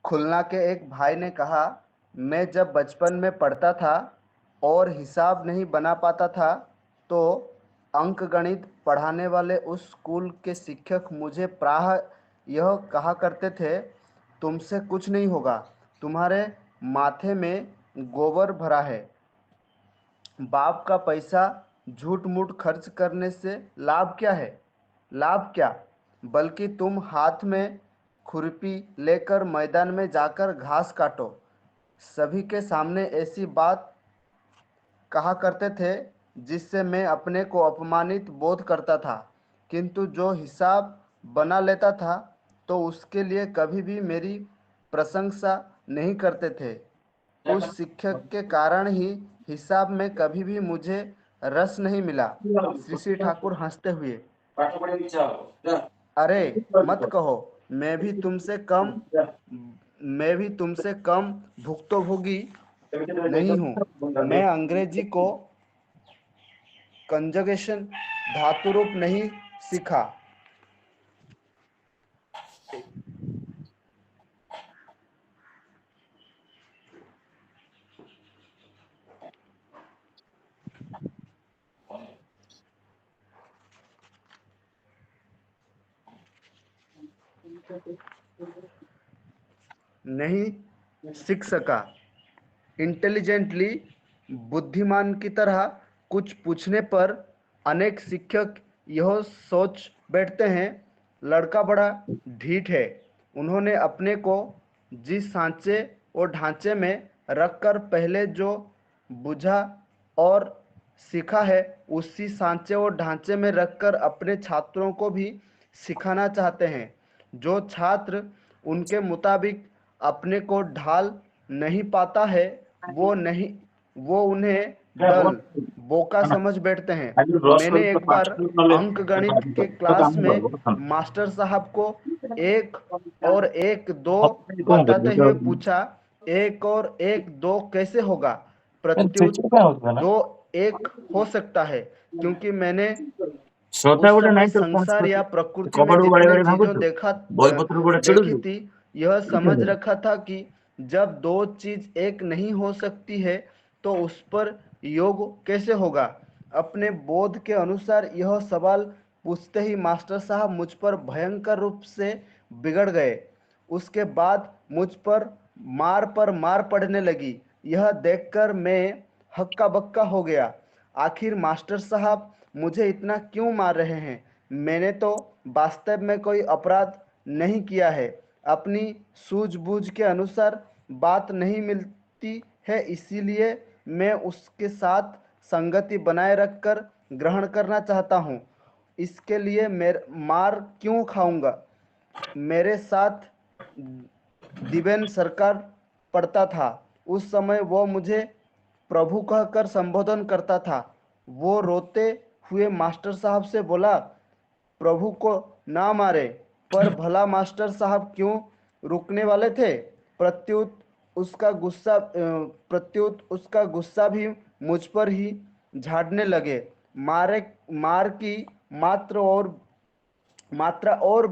खुलना के एक भाई ने कहा, मैं जब बचपन में पढ़ता था और हिसाब नहीं बना पाता था, तो अंकगणित पढ़ाने वाले उस स्कूल के शिक्षक मुझे प्रायः यह कहा करते थे, तुमसे कुछ नहीं होगा, तुम्हारे माथे में गोबर भरा है। बाप का पैसा झूठ मूठ खर्च करने से लाभ क्या है? लाभ क्या, बल्कि तुम हाथ में खुरपी लेकर मैदान में जाकर घास काटो। सभी के सामने ऐसी बात कहा करते थे जिससे मैं अपने को अपमानित बोध करता था, किंतु जो हिसाब बना लेता था तो उसके लिए कभी भी मेरी प्रशंसा नहीं करते थे। उस शिक्षक के कारण ही हिसाब में कभी भी मुझे रस नहीं मिला। श्री श्री ठाकुर हंसते हुए, अरे मत कहो, मैं भी तुमसे कम मैं भी तुमसे कम भुक्तभोगी नहीं हूँ। मैं अंग्रेजी को कंजगेशन धातु रूप नहीं सीखा। नहीं सीख सका। इंटेलिजेंटली, बुद्धिमान की तरह कुछ पूछने पर अनेक शिक्षक यह सोच बैठते हैं, लड़का बड़ा ढीठ है। उन्होंने अपने को जिस सांचे और ढांचे में रखकर पहले जो बुझा और सीखा है, उसी सांचे और ढांचे में रखकर अपने छात्रों को भी सिखाना चाहते हैं। जो छात्र उनके मुताबिक अपने को ढाल नहीं पाता है, वो उन्हें डल, बोका समझ बैठते हैं। मैंने एक बार अंकगणित के क्लास में मास्टर साहब को एक और एक दो बताते हुए पूछा, एक और एक दो कैसे होगा? प्रत्युत दो एक हो सकता है, क्योंकि मैंने उस समय संसार या प्रकृति में जितने चीजों देखी थी, यह समझ रखा था कि जब दो चीज एक नहीं हो सकती है तो उस पर योग कैसे होगा। अपने बोध के अनुसार यह सवाल पूछते ही मास्टर साहब मुझ पर रूप से बिगड़ गए। उसके बाद मुझ पर मार पड़ने लगी। यह देखकर मैं हक्का बक्का हो गया। आखिर मास्टर साहब मुझे इतना क्यों मार रहे हैं? मैंने तो वास्तव में कोई अपराध नहीं किया है। अपनी सूझबूझ के अनुसार बात नहीं मिलती है, इसीलिए मैं उसके साथ संगति बनाए रखकर ग्रहण करना चाहता हूँ। इसके लिए मार क्यों खाऊंगा? मेरे साथ दिवेन सरकार पढ़ता था। उस समय वो मुझे प्रभु कहकर संबोधन करता था। वो रोते हुए मास्टर साहब से बोला, प्रभु को ना मारे। पर भला मास्टर साहब क्यों रुकने वाले थे? प्रत्युत प्रत्युत उसका गुस्सा भी मुझ पर ही झाड़ने लगे। मार की मात्र और मात्रा और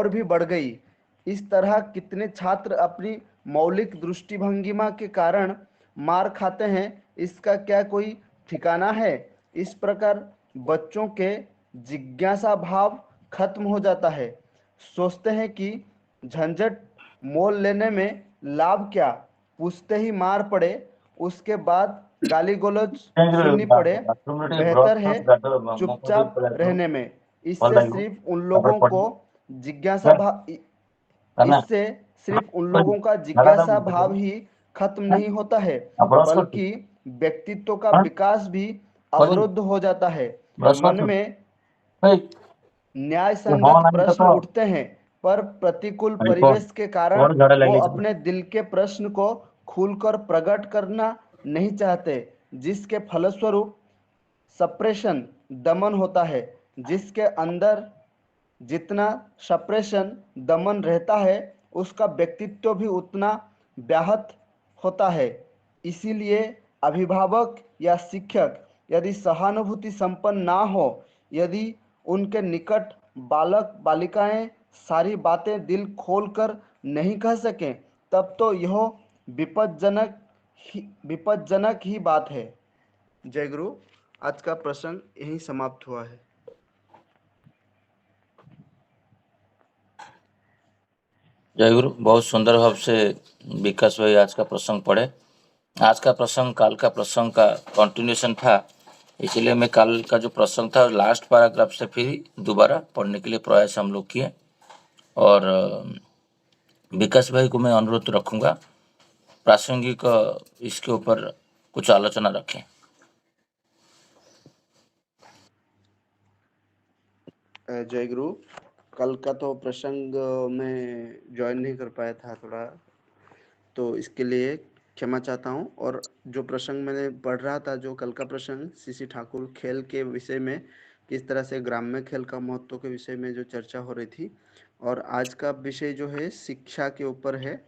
भी बढ़ गई। इस तरह कितने छात्र अपनी मौलिक दृष्टिभंगिमा के कारण मार खाते हैं, इसका क्या कोई ठिकाना है? इस प्रकार बच्चों के जिज्ञासा भाव खत्म हो जाता है। सोचते हैं कि झंझट मोल लेने में लाभ क्या, पूछते ही मार पड़े, उसके बाद गाली गलौज सुननी पड़े, बेहतर है चुपचाप रहने में। इससे सिर्फ उन लोगों को जिज्ञासा भाव इससे सिर्फ उन लोगों का जिज्ञासा भाव ही खत्म नहीं होता है, बल्कि व्यक्तित्व का विकास भी अवरुद्ध हो जाता है। मन में न्याय संगत प्रश्न उठते हैं, पर प्रतिकूल परिवेश के कारण वो अपने दिल के प्रश्न को खुलकर प्रकट करना नहीं चाहते, जिसके फलस्वरूप सप्रेशन दमन होता है। जिसके अंदर जितना सप्रेशन दमन रहता है, उसका व्यक्तित्व भी उतना व्याहत होता है। इसीलिए अभिभावक या शिक्षक यदि सहानुभूति संपन्न ना हो, यदि उनके निकट बालक बालिकाएं सारी बातें दिल खोलकर नहीं कह सकें, तब तो यह विपज्जनक ही बात है। जय गुरु। आज का प्रसंग यहीं समाप्त हुआ है। जय गुरु। बहुत सुंदर भाव से विकास भाई आज का प्रसंग पढ़े। आज का प्रसंग काल का प्रसंग का कंटिन्यूशन था, इसलिए मैं काल का जो प्रसंग था लास्ट पैराग्राफ से फिर दोबारा पढ़ने के लिए प्रयास हम लोग किए। और विकास भाई को मैं अनुरोध रखूंगा प्रासंगिक इसके ऊपर कुछ आलोचना रखें। जय गुरु। कल का तो प्रसंग मैं ज्वाइन नहीं कर पाया था थोड़ा, तो इसके लिए क्षमा चाहता हूँ। और जो प्रसंग मैंने पढ़ रहा था, जो कल का प्रसंग सीसी ठाकुर खेल के विषय में, किस तरह से ग्राम्य खेल का महत्व के विषय में जो चर्चा हो रही थी, और आज का विषय जो है शिक्षा के ऊपर है।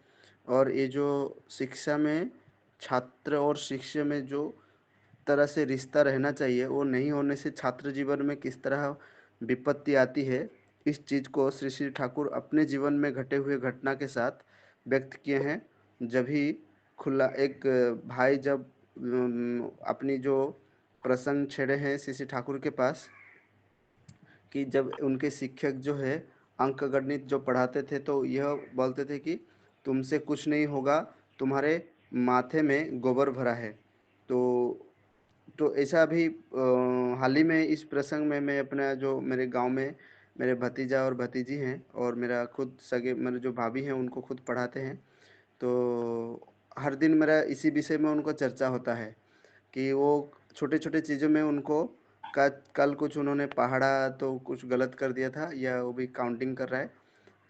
और ये जो शिक्षा में छात्र और शिष्य में जो तरह से रिश्ता रहना चाहिए, वो नहीं होने से छात्र जीवन में किस तरह विपत्ति आती है, इस चीज़ को श्री श्री ठाकुर अपने जीवन में घटे हुए घटना के साथ व्यक्त किए हैं। जब ही खुला एक भाई जब अपनी जो प्रसंग छेड़े हैं श्री श्री ठाकुर के पास, कि जब उनके शिक्षक जो है अंक गणित जो पढ़ाते थे, तो यह बोलते थे कि तुमसे कुछ नहीं होगा, तुम्हारे माथे में गोबर भरा है। तो ऐसा अभी हाल ही में इस प्रसंग में मैं अपना जो मेरे गांव में मेरे भतीजा और भतीजी हैं, और मेरा खुद सगे मेरे जो भाभी हैं उनको खुद पढ़ाते हैं, तो हर दिन मेरा इसी विषय में उनको चर्चा होता है कि वो छोटे छोटे चीज़ों में उनको कल कुछ उन्होंने पहाड़ा तो कुछ गलत कर दिया था, या वो भी काउंटिंग कर रहा है,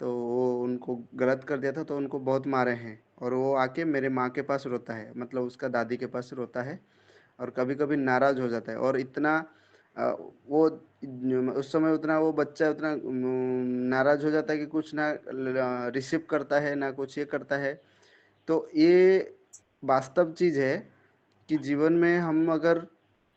तो वो उनको गलत कर दिया था, तो उनको बहुत मारे हैं। और वो आके मेरे माँ के पास रोता है, मतलब उसका दादी के पास रोता है, और कभी कभी नाराज हो जाता है। और इतना वो उस समय उतना वो बच्चा उतना नाराज हो जाता है कि कुछ ना रिसीव करता है ना कुछ ये करता है। तो ये वास्तव चीज़ है कि जीवन में हम अगर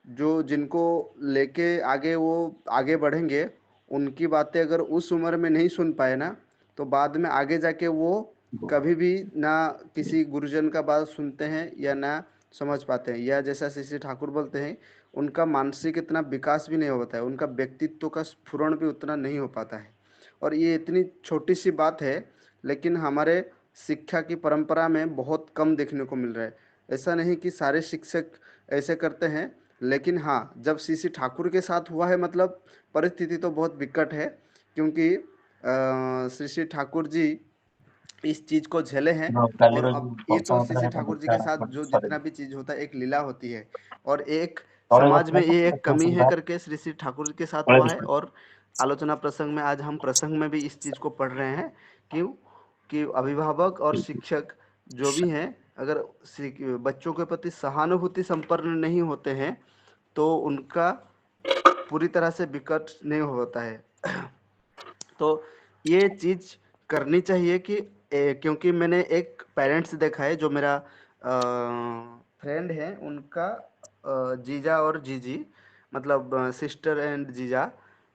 जो जिनको लेके आगे वो आगे बढ़ेंगे, उनकी बातें अगर उस उम्र में नहीं सुन पाए ना, तो बाद में आगे जाके वो कभी भी ना किसी गुरुजन का बात सुनते हैं या ना समझ पाते हैं, या जैसा श्री श्री ठाकुर बोलते हैं, उनका मानसिक इतना विकास भी नहीं होता है, उनका व्यक्तित्व का स्फुरण भी उतना नहीं हो पाता है। और ये इतनी छोटी सी बात है, लेकिन हमारे शिक्षा की परंपरा में बहुत कम देखने को मिल रहा है। ऐसा नहीं कि सारे शिक्षक ऐसे करते हैं, लेकिन हाँ, जब श्री श्री ठाकुर के साथ हुआ है, मतलब परिस्थिति तो बहुत विकट है, क्योंकि श्री श्री ठाकुर जी इस चीज़ को झेले हैं। और अब ये तो श्री श्री ठाकुर जी के साथ जो जितना भी चीज़ होता है, एक लीला होती है, और एक समाज में ये एक कमी है करके श्री श्री ठाकुर जी के साथ हुआ है। और आलोचना प्रसंग में आज हम प्रसंग में भी इस चीज़ को पढ़ रहे हैं, क्यों कि अभिभावक और शिक्षक जो भी हैं, अगर बच्चों के प्रति सहानुभूति संपन्न नहीं होते हैं, तो उनका पूरी तरह से विकट नहीं होता है। तो ये चीज़ करनी चाहिए कि क्योंकि मैंने एक पेरेंट्स देखा है, जो मेरा फ्रेंड है, उनका जीजा और जीजी, मतलब सिस्टर एंड जीजा,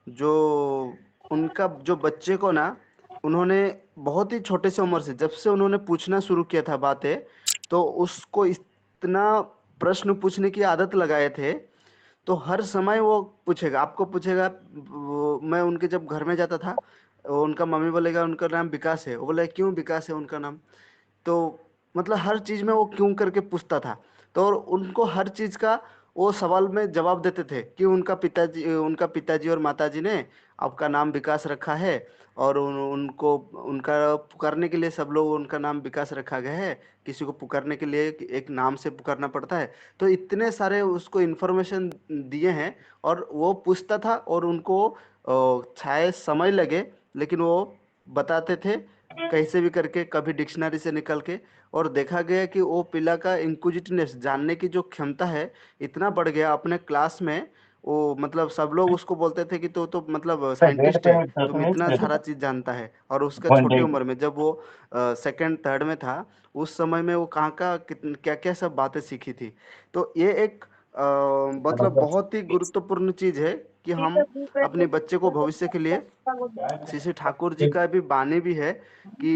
जो उनका जो बच्चे को ना, उन्होंने बहुत ही छोटे से उम्र से जब से उन्होंने पूछना शुरू किया था बातें, तो उसको इतना प्रश्न पूछने की आदत लगाए थे। तो हर समय वो पूछेगा, आपको पूछेगा। मैं उनके जब घर में जाता था, उनका मम्मी बोलेगा उनका नाम विकास है, वो बोले क्यों विकास है उनका नाम। तो मतलब हर चीज में वो क्यों करके पूछता था। तो और उनको हर चीज का वो सवाल में जवाब देते थे कि उनका पिताजी और माताजी ने आपका नाम विकास रखा है, और उनको उनका पुकारने के लिए सब लोग उनका नाम विकास रखा गया है। किसी को पुकारने के लिए एक नाम से पुकारना पड़ता है। तो इतने सारे उसको इन्फॉर्मेशन दिए हैं, और वो पूछता था, और उनको शायद समय लगे, लेकिन वो बताते थे कैसे भी करके, कभी डिक्शनरी से निकल के। और देखा गया कि वो पिला का इंक्विजिटिवनेस, जानने की जो क्षमता है, इतना बढ़ गया अपने क्लास में। वो मतलब सब लोग उसको बोलते थे कि तो मतलब साइंटिस्ट है, तुम इतना सारा चीज़ जानता है। और उसका छोटी उम्र में जब वो सेकंड थर्ड में था, उस समय में वो कहाँ का क्या क्या सब बातें सीखी थी। तो ये एक मतलब बहुत ही गुरुत्वपूर्ण चीज़ है कि हम अपने बच्चे को भविष्य के लिए, श्री श्री ठाकुर जी का भी बानी भी है कि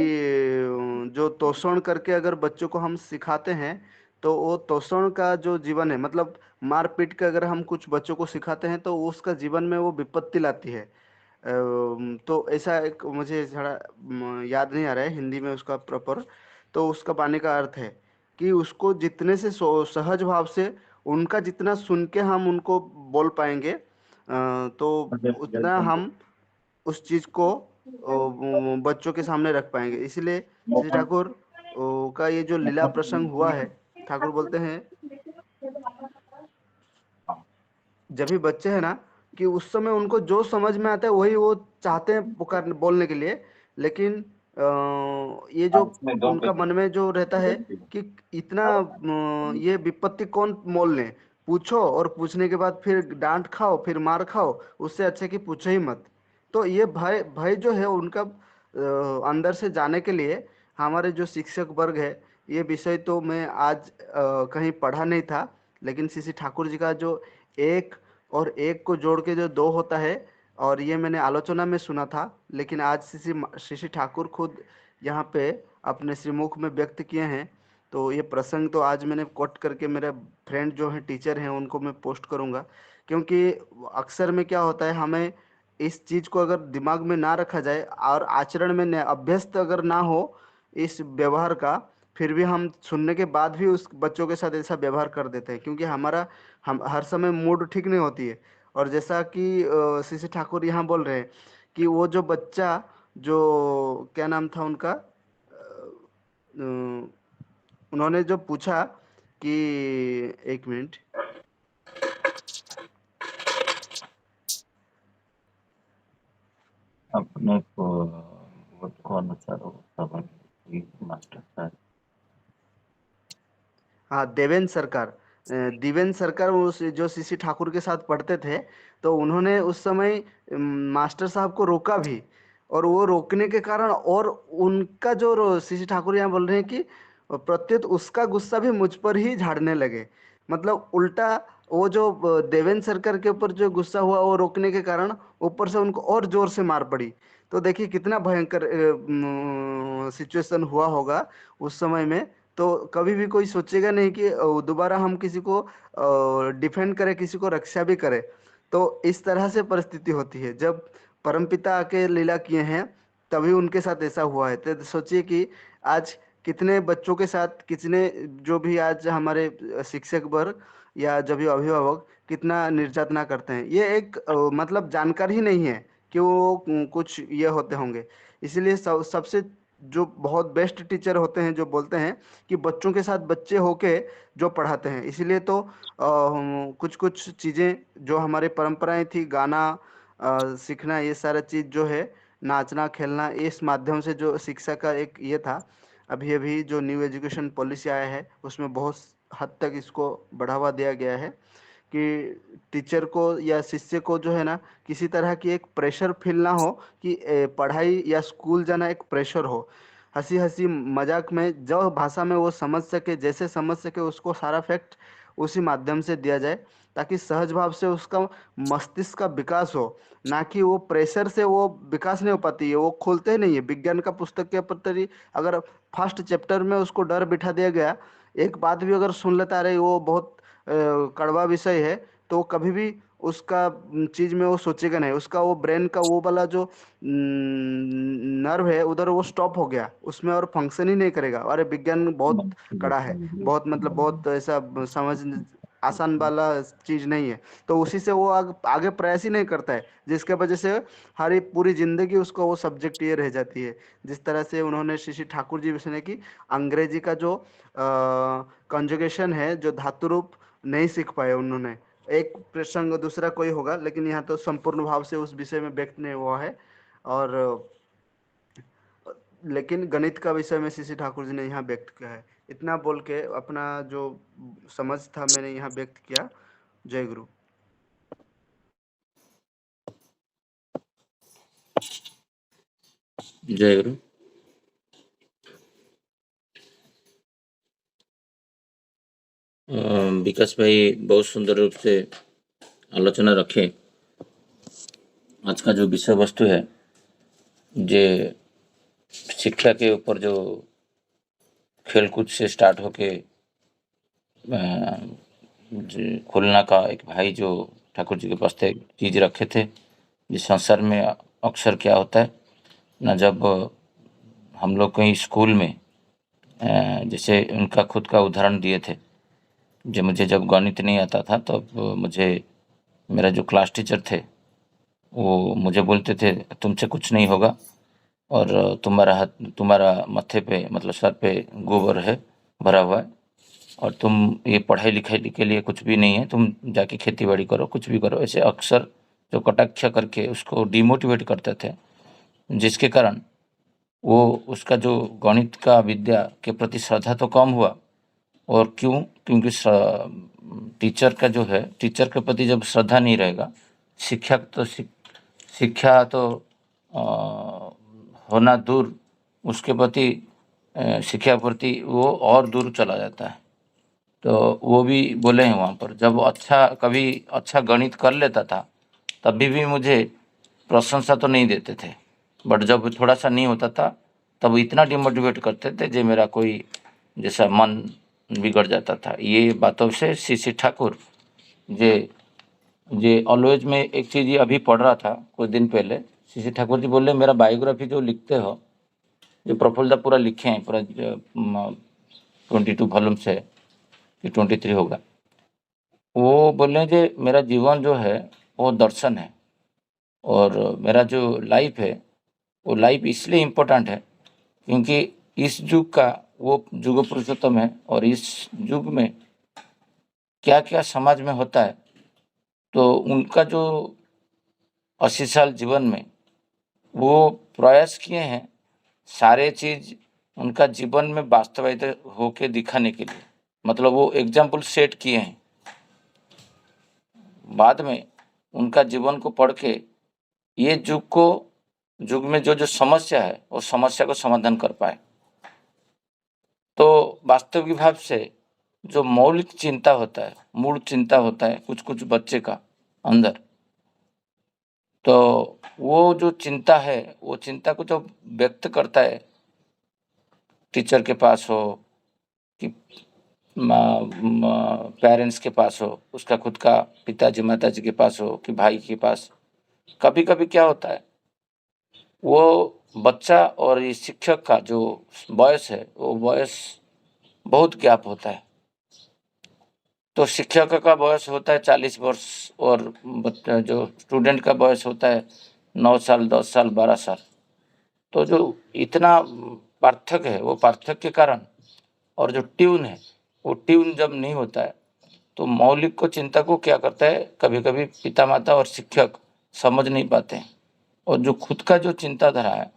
जो तोषण करके अगर बच्चों को हम सिखाते हैं, तो वो तोषण का जो जीवन है, मतलब मार पीट के अगर हम कुछ बच्चों को सिखाते हैं तो उसका जीवन में वो विपत्ति लाती है। तो ऐसा एक मुझे थोड़ा याद नहीं आ रहा है हिंदी में उसका प्रॉपर। तो उसका पाने का अर्थ है कि उसको जितने से सहज भाव से, उनका जितना सुन के हम उनको बोल पाएंगे, तो उतना हम उस चीज को बच्चों के सामने रख पाएंगे। इसलिए श्री ठाकुर का ये जो लीला प्रसंग हुआ है, ठाकुर बोलते हैं जब भी बच्चे हैं ना, कि उस समय उनको जो समझ में आता है वही वो चाहते हैं पुकार बोलने के लिए। लेकिन ये जो उनका मन में जो रहता है कि इतना ये विपत्ति कौन मोल ले, पूछो और पूछने के बाद फिर डांट खाओ फिर मार खाओ, उससे अच्छा कि पूछो ही मत। तो ये भय भय जो है उनका अंदर से जाने के लिए हमारे जो शिक्षक वर्ग है, ये विषय तो मैं आज कहीं पढ़ा नहीं था, लेकिन श्री ठाकुर जी का जो एक और एक को जोड़ के जो दो होता है, और ये मैंने आलोचना में सुना था, लेकिन आज श्री ठाकुर खुद यहाँ पे अपने श्रीमुख में व्यक्त किए हैं। तो ये प्रसंग तो आज मैंने कोट करके मेरे फ्रेंड जो हैं टीचर हैं उनको मैं पोस्ट करूँगा। क्योंकि अक्सर में क्या होता है, हमें इस चीज़ को अगर दिमाग में ना रखा जाए और आचरण में अभ्यस्त अगर ना हो इस व्यवहार का, फिर भी हम सुनने के बाद भी उस बच्चों के साथ ऐसा व्यवहार कर देते हैं, क्योंकि हमारा हम हर समय मूड ठीक नहीं होती है। और जैसा कि श्री ठाकुर यहाँ बोल रहे हैं कि वो जो बच्चा, जो क्या नाम था उनका, उन्होंने जो पूछा कि, एक मिनट, अपने को वो कौन अच्छा मास्टर साहब। हाँ, देवेंद्र सरकार, देवेंद्र सरकार जो सीसी ठाकुर के साथ पढ़ते थे, तो उन्होंने उस समय मास्टर साहब को रोका भी। और वो रोकने के कारण, और उनका जो सीसी ठाकुर यहाँ बोल रहे हैं कि प्रत्युत उसका गुस्सा भी मुझ पर ही झाड़ने लगे। मतलब उल्टा, वो जो देवेंद्र सरकार के ऊपर जो गुस्सा हुआ वो रोकने के कारण, ऊपर से उनको और जोर से मार पड़ी। तो देखिए कितना भयंकर सिचुएशन हुआ होगा उस समय में। तो कभी भी कोई सोचेगा नहीं कि दोबारा हम किसी को डिफेंड करें, किसी को रक्षा भी करें। तो इस तरह से परिस्थिति होती है जब परमपिता आके लीला किए हैं, तभी उनके साथ ऐसा हुआ है। तो सोचिए कि आज कितने बच्चों के साथ, कितने जो भी आज हमारे शिक्षक वर्ग या जो भी अभिभावक कितना निर्यातना करते हैं, ये एक मतलब जानकारी ही नहीं है कि वो कुछ ये होते होंगे। इसलिए सबसे जो बहुत बेस्ट टीचर होते हैं, जो बोलते हैं कि बच्चों के साथ बच्चे होके जो पढ़ाते हैं। इसीलिए तो कुछ कुछ चीज़ें जो हमारी परंपराएं थी, गाना सीखना, ये सारा चीज़ जो है, नाचना खेलना, इस माध्यम से जो शिक्षा का एक ये था। अभी अभी जो न्यू एजुकेशन पॉलिसी आया है उसमें बहुत हद तक इसको बढ़ावा दिया गया है कि टीचर को या शिष्य को जो है ना, किसी तरह की एक प्रेशर फील ना हो कि पढ़ाई या स्कूल जाना एक प्रेशर हो। हंसी हंसी मजाक में जो भाषा में वो समझ सके, जैसे समझ सके, उसको सारा फैक्ट उसी माध्यम से दिया जाए, ताकि सहज भाव से उसका मस्तिष्क का विकास हो। ना कि वो प्रेशर से वो विकास नहीं हो पाती है, वो खोलते ही नहीं है। विज्ञान का पुस्तक के प्रति अगर फर्स्ट चैप्टर में उसको डर बिठा दिया गया, एक बात भी अगर सुन लेता रहे वो बहुत कड़वा विषय है, तो कभी भी उसका चीज में वो सोचेगा नहीं। उसका वो ब्रेन का वो वाला जो नर्व है उधर वो स्टॉप हो गया, उसमें और फंक्शन ही नहीं करेगा। अरे विज्ञान बहुत कड़ा है, बहुत मतलब बहुत ऐसा समझ आसान वाला चीज नहीं है। तो उसी से वो आगे प्रयास ही नहीं करता है, जिसके वजह से हरी पूरी जिंदगी उसको वो सब्जेक्ट ये रह जाती है। जिस तरह से उन्होंने श्री श्री ठाकुर जी ने की अंग्रेजी का जो कंजुगेशन है, जो धातु रूप नहीं सीख पाए उन्होंने। एक प्रसंग दूसरा कोई होगा, लेकिन यहाँ तो संपूर्ण भाव से उस विषय में व्यक्त नहीं हुआ है। और लेकिन गणित का विषय में श्री ठाकुर जी ने यहाँ व्यक्त किया है। इतना बोल के अपना जो समझ था मैंने यहाँ व्यक्त किया। जय गुरु। जय गुरु। विकास भाई बहुत सुंदर रूप से आलोचना रखे। आज का जो विषय वस्तु है जे शिक्षा के ऊपर जो खेलकूद से स्टार्ट होके खुलना का एक भाई जो ठाकुर जी के पास थे चीज रखे थे। जिस संसार में अक्सर क्या होता है ना, जब हम लोग कहीं स्कूल में जैसे उनका खुद का उदाहरण दिए थे, जो मुझे जब गणित नहीं आता था तब मुझे मेरा जो क्लास टीचर थे वो मुझे बोलते थे तुमसे कुछ नहीं होगा और तुम्हारा मत्थे पे मतलब सर पे गोबर है भरा हुआ है और तुम ये पढ़ाई लिखाई के लिए कुछ भी नहीं है, तुम जाके खेती बाड़ी करो, कुछ भी करो। ऐसे अक्सर जो कटाक्ष करके उसको डिमोटिवेट करते थे, जिसके कारण वो उसका जो गणित का विद्या के प्रति श्रद्धा तो कम हुआ। और क्यों? क्योंकि टीचर का जो है, टीचर के प्रति जब श्रद्धा नहीं रहेगा, शिक्षा तो अ, होना दूर, उसके प्रति शिक्षा के प्रति वो और दूर चला जाता है। तो वो भी बोले हैं वहाँ पर, जब कभी अच्छा गणित कर लेता था तभी भी मुझे प्रशंसा तो नहीं देते थे, बट जब थोड़ा सा नहीं होता था तब इतना डिमोटिवेट करते थे जो मेरा कोई जैसा मन बिगड़ जाता था। ये बातों से सीसी ठाकुर जे जे ऑलवेज में एक चीज़ ये अभी पढ़ रहा था कुछ दिन पहले, सीसी ठाकुर जी बोले मेरा बायोग्राफी जो लिखते हो, जो प्रफुल्ल दा पूरा लिखे हैं, पूरा 22 वॉल्यूम से, कि 23 होगा, वो बोले कि मेरा जीवन जो है वो दर्शन है और मेरा जो लाइफ है वो लाइफ इसलिए इम्पोर्टेंट है क्योंकि इस युग का वो युग पुरुषोत्तम है और इस युग में क्या क्या समाज में होता है, तो उनका जो 80 साल जीवन में वो प्रयास किए हैं सारे चीज उनका जीवन में वास्तविक होके दिखाने के लिए, मतलब वो एग्जाम्पल सेट किए हैं। बाद में उनका जीवन को पढ़ के ये युग में जो जो समस्या है वो समस्या को समाधान कर पाए। तो वास्तविक भाव से जो मौलिक चिंता होता है, मूल चिंता होता है कुछ कुछ बच्चे का अंदर, तो वो जो चिंता है वो चिंता को जो व्यक्त करता है टीचर के पास हो कि पेरेंट्स के पास हो, उसका खुद का पिताजी माताजी के पास हो कि भाई के पास, कभी कभी क्या होता है वो बच्चा और ये शिक्षक का जो बॉयस है वो बॉयस बहुत गैप होता है। तो शिक्षक का बॉयस होता है 40 वर्ष और जो स्टूडेंट का बॉयस होता है 9 साल 10 साल 12 साल। तो जो इतना पार्थक्य है वो पार्थक्य के कारण और जो ट्यून है वो ट्यून जब नहीं होता है तो मौलिक को चिंता को क्या करता है, कभी कभी पिता माता और शिक्षक समझ नहीं पाते हैं और जो खुद का जो चिंताधारा है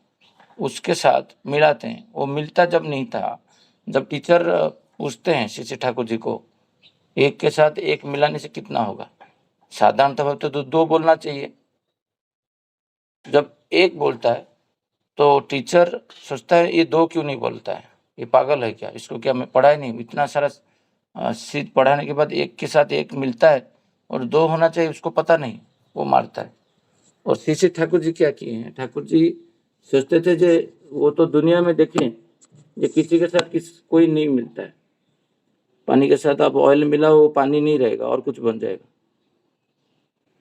उसके साथ मिलाते हैं। वो मिलता जब नहीं था, जब टीचर पूछते हैं सीसी ठाकुर जी को एक के साथ एक मिलाने से कितना होगा, साधारणतः तो दो बोलना चाहिए। जब एक बोलता है तो टीचर सोचता है ये दो क्यों नहीं बोलता है, ये पागल है क्या, इसको क्या मैं पढ़ा ही नहीं, इतना सारा सीट पढ़ाने के बाद एक के साथ एक मिलता है और दो होना चाहिए, उसको पता नहीं, वो मारता है। और सीसी ठाकुर जी क्या किए हैं, ठाकुर जी सोचते थे जे वो तो दुनिया में देखें ये किसी के साथ कोई नहीं मिलता है। पानी के साथ आप ऑयल मिलाओ वो पानी नहीं रहेगा और कुछ बन जाएगा,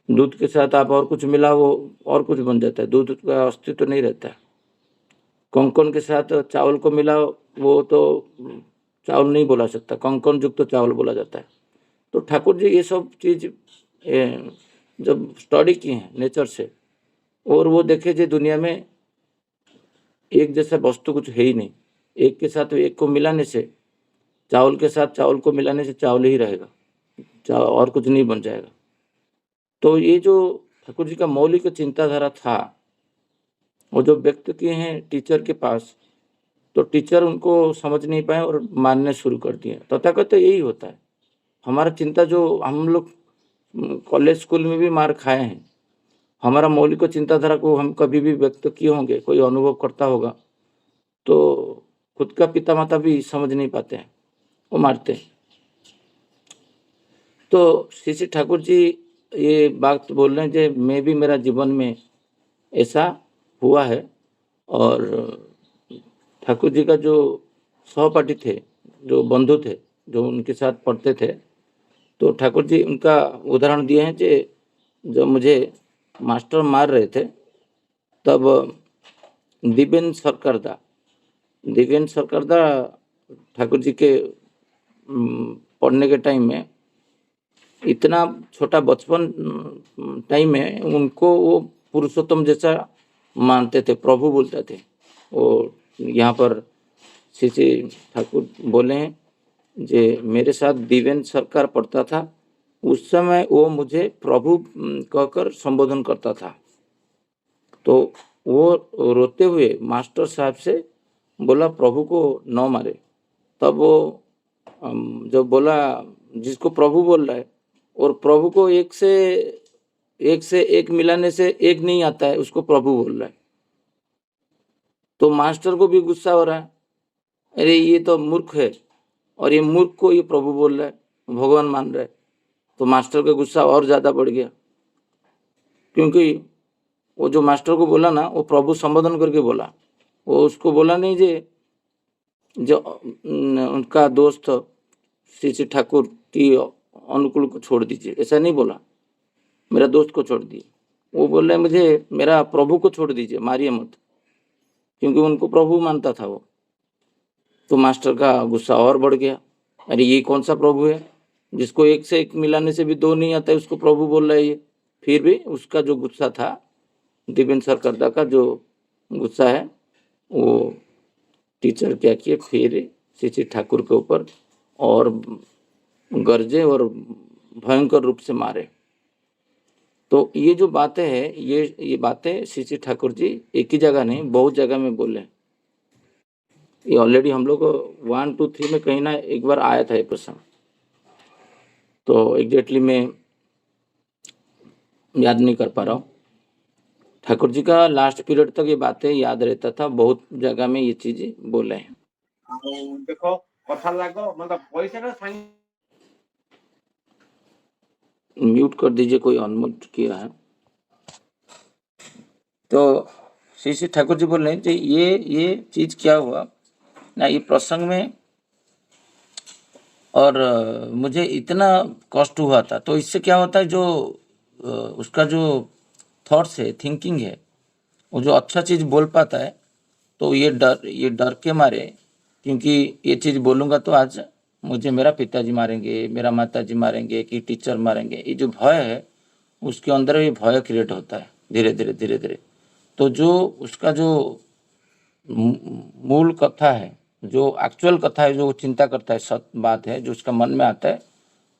दूध के साथ आप और कुछ मिलाओ वो और कुछ बन जाता है, दूध का अस्तित्व नहीं रहता है। कंकन के साथ चावल को मिलाओ वो तो चावल नहीं बोला सकता, कंकन युक्त तो चावल बोला जाता है। तो ठाकुर जी ये सब चीज जब स्टडी किए हैं नेचर से और वो देखे जो दुनिया में एक जैसा वस्तु कुछ है ही नहीं, एक के साथ एक को मिलाने से, चावल के साथ चावल को मिलाने से चावल ही रहेगा, और कुछ नहीं बन जाएगा। तो ये जो ठाकुर जी का मौलिक चिंताधारा था वो जो व्यक्त किए हैं टीचर के पास, तो टीचर उनको समझ नहीं पाए और मानने शुरू कर दिए। तथाकथित यही होता है हमारा चिंता, जो हम लोग कॉलेज स्कूल में भी मार खाए हैं, हमारा मौलिक चिंताधारा को हम कभी भी व्यक्त किए होंगे, कोई अनुभव करता होगा तो खुद का पिता माता भी समझ नहीं पाते हैं, वो मारते हैं। तो श्री ठाकुर जी ये बात बोल रहे हैं कि मैं भी मेरा जीवन में ऐसा हुआ है। और ठाकुर जी का जो सहपाठी थे, जो बंधु थे, जो उनके साथ पढ़ते थे, तो ठाकुर जी उनका उदाहरण दिए हैं कि जब मुझे मास्टर मार रहे थे तब दिव्यन सरकारदा ठाकुर जी के पढ़ने के टाइम में इतना छोटा बचपन टाइम में उनको वो पुरुषोत्तम जैसा मानते थे, प्रभु बोलते थे। वो यहाँ पर श्री श्री ठाकुर बोले हैं जे मेरे साथ दिव्यन सरकार पढ़ता था, उस समय वो मुझे प्रभु कहकर संबोधन करता था। तो वो रोते हुए मास्टर साहब से बोला प्रभु को न मारे। तब वो जब बोला जिसको प्रभु बोल रहा है और प्रभु को एक से एक मिलाने से एक नहीं आता है, उसको प्रभु बोल रहा है। तो मास्टर को भी गुस्सा हो रहा है, अरे ये तो मूर्ख है और ये मूर्ख को ये प्रभु बोल रहा है, भगवान मान रहा है। तो मास्टर का गुस्सा और ज़्यादा बढ़ गया, क्योंकि वो जो मास्टर को बोला ना, वो प्रभु संबोधन करके बोला। वो उसको बोला नहीं जो उनका दोस्त श्री श्री ठाकुर की अनुकूल को छोड़ दीजिए, ऐसा नहीं बोला, मेरा दोस्त को छोड़ दिए। वो बोल रहे मुझे मेरा प्रभु को छोड़ दीजिए, मारिए मत, क्योंकि उनको प्रभु मानता था वो। तो मास्टर का गुस्सा और बढ़ गया, अरे ये कौन सा प्रभु है जिसको एक से एक मिलाने से भी दो नहीं आता है, उसको प्रभु बोल रहा है ये। फिर भी उसका जो गुस्सा था, दिव्यन सरकारदा का जो गुस्सा है, वो टीचर क्या किए, फिर श्री श्री ठाकुर के ऊपर और गरजे और भयंकर रूप से मारे। तो ये जो बातें हैं, ये बातें श्री श्री ठाकुर जी एक ही जगह नहीं, बहुत जगह में बोले। ये ऑलरेडी हम लोग 1, 2, 3 में कहीं ना एक बार आया था ये प्रसंग, तो एग्जैक्टली मैं याद नहीं कर पा रहा हूँ। ठाकुर जी का लास्ट पीरियड तक ये बातें याद रहता था, बहुत जगह में ये चीजें बोले हैं। देखो कथा लागो मतलब पैसा ना सांग म्यूट कर दीजिए, कोई अनम्यूट किया है। तो श्री श्री ठाकुर जी बोल रहे हैं ये चीज क्या हुआ ना, ये प्रसंग में, और मुझे इतना कष्ट हुआ था। तो इससे क्या होता है, जो उसका जो थॉट्स है, थिंकिंग है, वो जो अच्छा चीज बोल पाता है, तो ये डर के मारे, क्योंकि ये चीज बोलूंगा तो आज मुझे मेरा पिताजी मारेंगे, मेरा माताजी मारेंगे, कि टीचर मारेंगे, ये जो भय है उसके अंदर ये भय क्रिएट होता है धीरे धीरे। तो जो उसका जो मूल कथा है, जो एक्चुअल कथा है, जो चिंता करता है, सत्य बात है, जो उसका मन में आता है,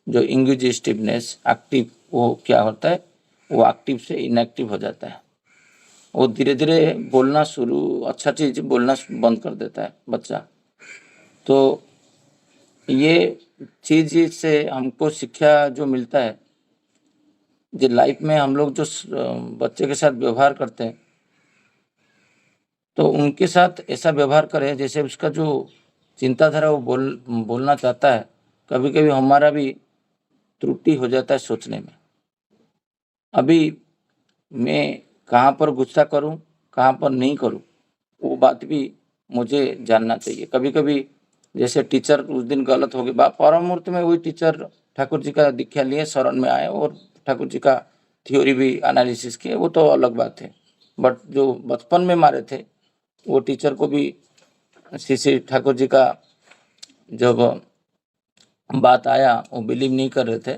जो इंग्विजिटिवनेस एक्टिव, वो क्या होता है, वो एक्टिव से इनएक्टिव हो जाता है। वो धीरे धीरे बोलना शुरू, अच्छा चीज बोलना बंद कर देता है बच्चा। तो ये चीज से हमको शिक्षा जो मिलता है, जो लाइफ में हम लोग जो बच्चे के साथ व्यवहार करते हैं, तो उनके साथ ऐसा व्यवहार करें जैसे उसका जो चिंताधारा वो बोलना चाहता है। कभी कभी हमारा भी त्रुटि हो जाता है सोचने में। अभी मैं कहाँ पर गुस्सा करूँ, कहाँ पर नहीं करूँ, वो बात भी मुझे जानना चाहिए। कभी कभी जैसे टीचर उस दिन गलत हो गए, परम मुहूर्त में वही टीचर ठाकुर जी का दीक्षा लिए शरण में आए और ठाकुर जी का थ्योरी भी एनालिसिस किए, वो तो अलग बात है। बट जो बचपन में मारे थे, वो टीचर को भी श्री श्री ठाकुर जी का जब बात आया, वो बिलीव नहीं कर रहे थे।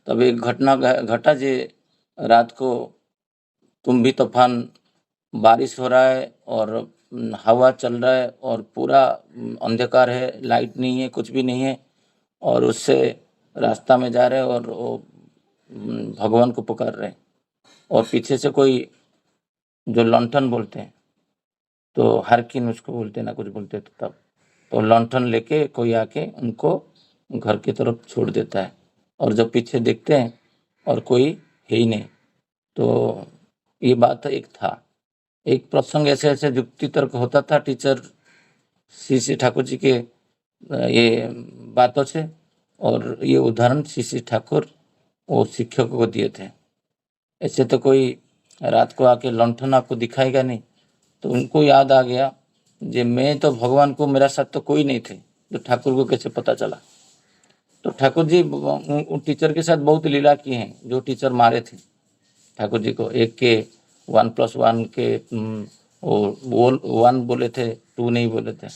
तब एक घटना घटा, जे रात को तुम भी तूफान, बारिश हो रहा है और हवा चल रहा है और पूरा अंधकार है, लाइट नहीं है, कुछ भी नहीं है, और उससे रास्ता में जा रहे हैं और वो भगवान को पुकार रहे हैं, और पीछे से कोई जो लंठन बोलते हैं, तो हरकिन उसको बोलते ना, कुछ बोलते तो तब, तो लंठन लेके कोई आके उनको घर की तरफ छोड़ देता है। और जब पीछे देखते हैं और कोई है ही नहीं। तो ये बात एक था, एक प्रसंग ऐसे ऐसे युक्ति तर्क होता था टीचर श्री श्री ठाकुर जी के ये बातों से, और ये उदाहरण श्री श्री ठाकुर वो शिक्षकों को दिए थे। ऐसे तो कोई रात को आके लंठन आपको दिखाएगा नहीं। तो उनको याद आ गया जे मैं तो भगवान को, मेरा साथ तो कोई नहीं थे, तो ठाकुर को कैसे पता चला। तो ठाकुर जी टीचर के साथ बहुत लीला किए हैं। जो टीचर मारे थे ठाकुर जी को, एक के 1+1 के वो 1 बोले थे, 2 नहीं बोले थे।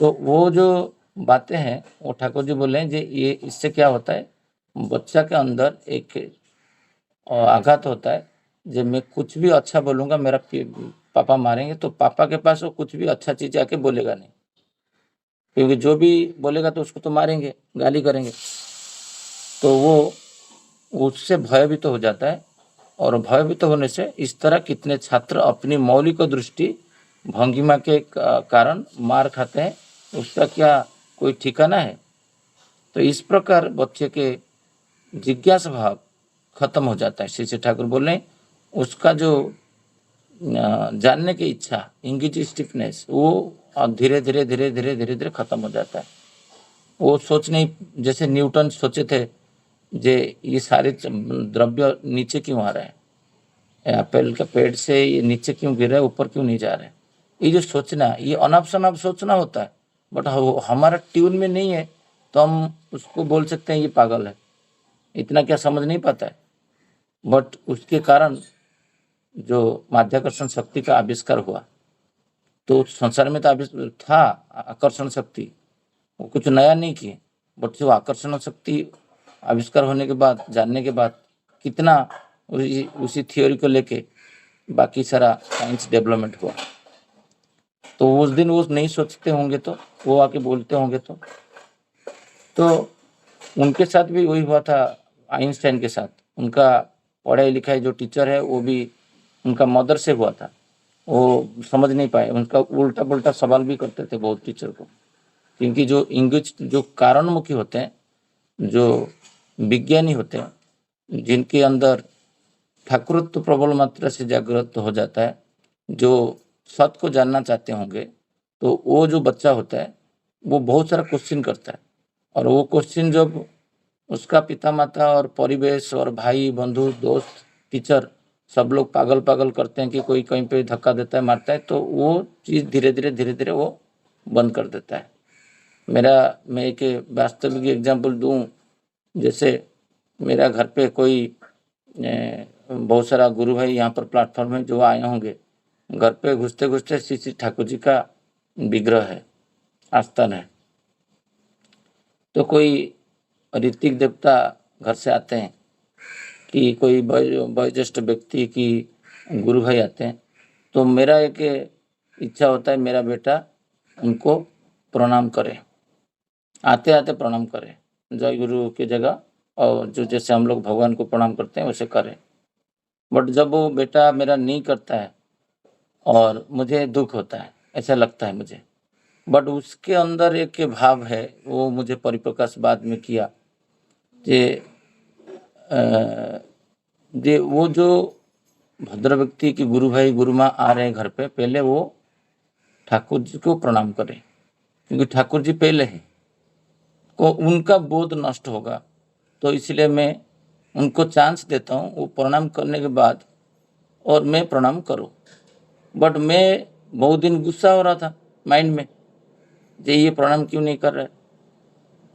तो वो जो बातें हैं वो ठाकुर जी बोले हैं, ये इससे क्या होता है, बच्चा के अंदर एक आघात होता है। जब मैं कुछ भी अच्छा बोलूँगा, मेरा पापा मारेंगे, तो पापा के पास वो कुछ भी अच्छा चीज़ आके बोलेगा नहीं, क्योंकि जो भी बोलेगा तो उसको तो मारेंगे, गाली करेंगे। तो वो उससे भयभीत हो जाता है, और भयभीत होने से इस तरह कितने छात्र अपनी मौलिक दृष्टि भंगिमा के कारण मार खाते हैं, उसका क्या कोई ठिकाना है। तो इस प्रकार बच्चे के जिज्ञासा भाव खत्म हो जाता है। श्री श्री ठाकुर बोल रहे हैं, उसका जो जानने की इच्छा, इंग्विजिटिवनेस, वो धीरे धीरे धीरे धीरे धीरे धीरे खत्म हो जाता है। वो सोच नहीं, जैसे न्यूटन सोचे थे जे ये सारे द्रव्य नीचे क्यों आ रहे हैं, एप्पल का पेड़ से ये नीचे क्यों गिर रहा है, ऊपर क्यों नहीं जा रहे हैं। ये जो सोचना, ये अनाप शनाप सोचना होता है, बट हमारा ट्यून में नहीं है, तो हम उसको बोल सकते हैं ये पागल है, इतना क्या समझ नहीं पाता है। बट उसके कारण जो माध्याकर्षण शक्ति का आविष्कार हुआ, तो संसार में तो था आकर्षण शक्ति, वो कुछ नया नहीं किए, बट जो आकर्षण शक्ति आविष्कार होने के बाद, जानने के बाद, कितना उसी थियोरी को लेके बाकी सारा साइंस डेवलपमेंट हुआ। तो उस दिन वो नहीं सोचते होंगे, तो वो आके बोलते होंगे, तो उनके साथ भी वही हुआ था। आइंस्टाइन के साथ उनका पढ़ाई लिखाई जो टीचर है, वो भी उनका मदर से हुआ था। वो समझ नहीं पाए, उनका उल्टा पुल्टा सवाल भी करते थे बहुत टीचर को, क्योंकि जो इंग्लिश जो कारणमुखी होते हैं, जो विज्ञानी होते हैं, जिनके अंदर ठाकुरत्व प्रबल मात्रा से जागृत हो जाता है, जो सत्य को जानना चाहते होंगे, तो वो जो बच्चा होता है वो बहुत सारा क्वेश्चन करता है। और वो क्वेश्चन जब उसका पिता माता और परिवेश और भाई बंधु दोस्त टीचर सब लोग पागल पागल करते हैं कि कोई कहीं पे धक्का देता है, मारता है, तो वो चीज़ धीरे धीरे वो बंद कर देता है। मैं एक वास्तविक एग्जाम्पल दूं, जैसे मेरा घर पे कोई बहुत सारा गुरु भाई यहाँ पर प्लेटफॉर्म में जो आए होंगे, घर पे घुसते घुसते श्री श्री ठाकुर जी का विग्रह है, आस्थान है। तो कोई ऋतिक देवता घर से आते हैं, कि कोई वयोज्येष्ठ व्यक्ति की गुरु भाई आते हैं, तो मेरा एक इच्छा होता है मेरा बेटा उनको प्रणाम करे, आते आते प्रणाम करे, जय गुरु की जगह, और जो जैसे हम लोग भगवान को प्रणाम करते हैं वैसे करें। बट जब वो बेटा मेरा नहीं करता है और मुझे दुख होता है, ऐसा लगता है मुझे। बट उसके अंदर एक भाव है, वो मुझे परिप्रकाश बाद में किया, जे वो जो भद्र व्यक्ति की गुरु भाई गुरु माँ आ रहे हैं घर पे, पहले वो ठाकुर जी को प्रणाम करें, क्योंकि ठाकुर जी पहले हैं, को उनका बोध नष्ट होगा। तो इसलिए मैं उनको चांस देता हूँ, वो प्रणाम करने के बाद और मैं प्रणाम करूँ। बट मैं बहुत दिन गुस्सा हो रहा था माइंड में, ये प्रणाम क्यों नहीं कर रहे।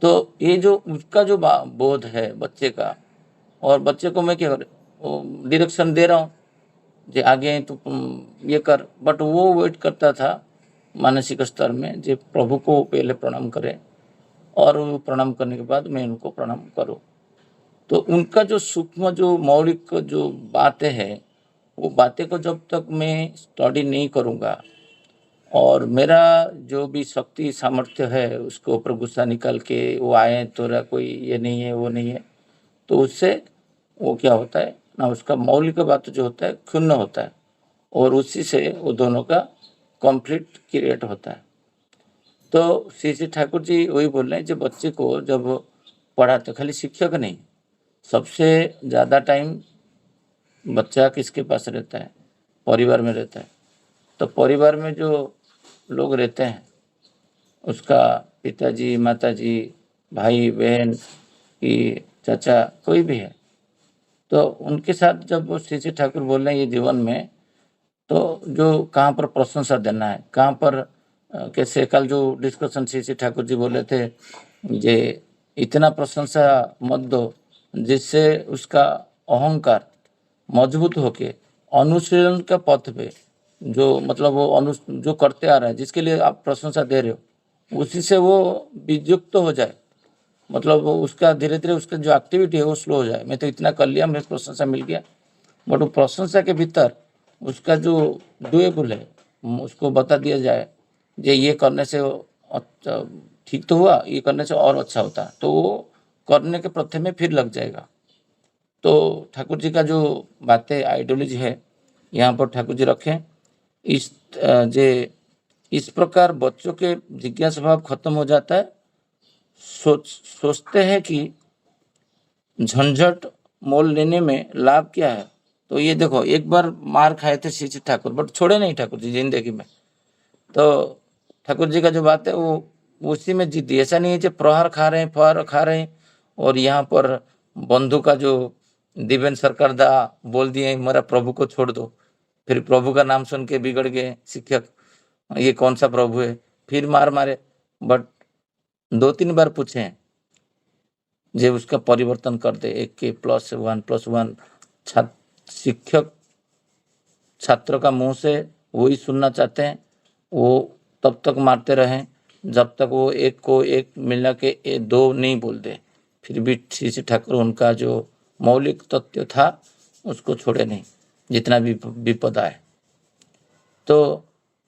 तो ये जो उसका जो बोध है बच्चे का, और बच्चे को मैं क्या कर डायरेक्शन दे रहा हूँ, जे आगे तो ये कर, बट वो वेट करता था मानसिक स्तर में, जे प्रभु को पहले प्रणाम करें और प्रणाम करने के बाद मैं उनको प्रणाम करूं। तो उनका जो सूक्ष्म जो मौलिक जो बातें हैं, वो बातें को जब तक मैं स्टडी नहीं करूंगा, और मेरा जो भी शक्ति सामर्थ्य है उसके ऊपर गुस्सा निकाल के वो आए तो कोई ये नहीं है वो नहीं है, तो उससे वो क्या होता है ना, उसका मौलिक बात जो होता है क्षुण्ण होता है, और उसी से वो दोनों का कॉन्फ्लिक्ट क्रिएट होता है। तो श्री श्री ठाकुर जी वही बोल रहे हैं, जो बच्चे को जब पढ़ाते, खाली शिक्षक नहीं, सबसे ज़्यादा टाइम बच्चा किसके पास रहता है, परिवार में रहता है। तो परिवार में जो लोग रहते हैं, उसका पिताजी माताजी भाई बहन की चाचा कोई भी है, तो उनके साथ जब वो श्री श्री ठाकुर बोल रहे हैं ये जीवन में, तो जो कहाँ पर प्रशंसा देना है, कहाँ पर कैसे, कल जो डिस्कशन श्री श्री ठाकुर जी बोले थे, ये इतना प्रशंसा मत दो जिससे उसका अहंकार मजबूत होके अनुशीलन का पथ पे, जो मतलब वो जो करते आ रहा है, जिसके लिए आप प्रशंसा दे रहे हो, उसी से वो वियुक्त हो जाए, मतलब वो उसका धीरे धीरे उसका जो एक्टिविटी है वो स्लो हो जाए। मैं तो इतना कर लिया, मुझे प्रशंसा मिल गया, बट वो प्रशंसा के भीतर उसका जो डुएबल है उसको बता दिया जाए, ये करने से ठीक तो हुआ, ये करने से और अच्छा होता है, तो वो करने के प्रथे में फिर लग जाएगा। तो ठाकुर जी का जो बातें आइडियोलॉजी है यहाँ पर ठाकुर जी रखें, इस प्रकार बच्चों के जिज्ञासा भाव खत्म हो जाता है। सोचते हैं कि झंझट मोल लेने में लाभ क्या है। तो ये देखो, एक बार मार खाए थे श्री श्री ठाकुर, बट छोड़े नहीं ठाकुर जी जिंदगी में। तो ठाकुर जी का जो बात है वो उसी में जीती। ऐसा नहीं है कि प्रहार खा रहे हैं, फहार खा रहे हैं, और यहाँ पर बंधु का जो दिव्यन सरकार दा बोल दिए मेरा प्रभु को छोड़ दो, फिर प्रभु का नाम सुन के बिगड़ गए शिक्षक, ये कौन सा प्रभु है, फिर मार मारे। बट 2-3 बार पूछे जे उसका परिवर्तन कर दे, 1 के +1+1 शिक्षक छात्र का मुंह से वही सुनना चाहते हैं, वो तब तक मारते रहें जब तक वो 1 को 1 मिला के 2 नहीं बोल दे। फिर भी श्री श्री ठाकुर उनका जो मौलिक तत्व था उसको छोड़े नहीं, जितना भी विपद आए। तो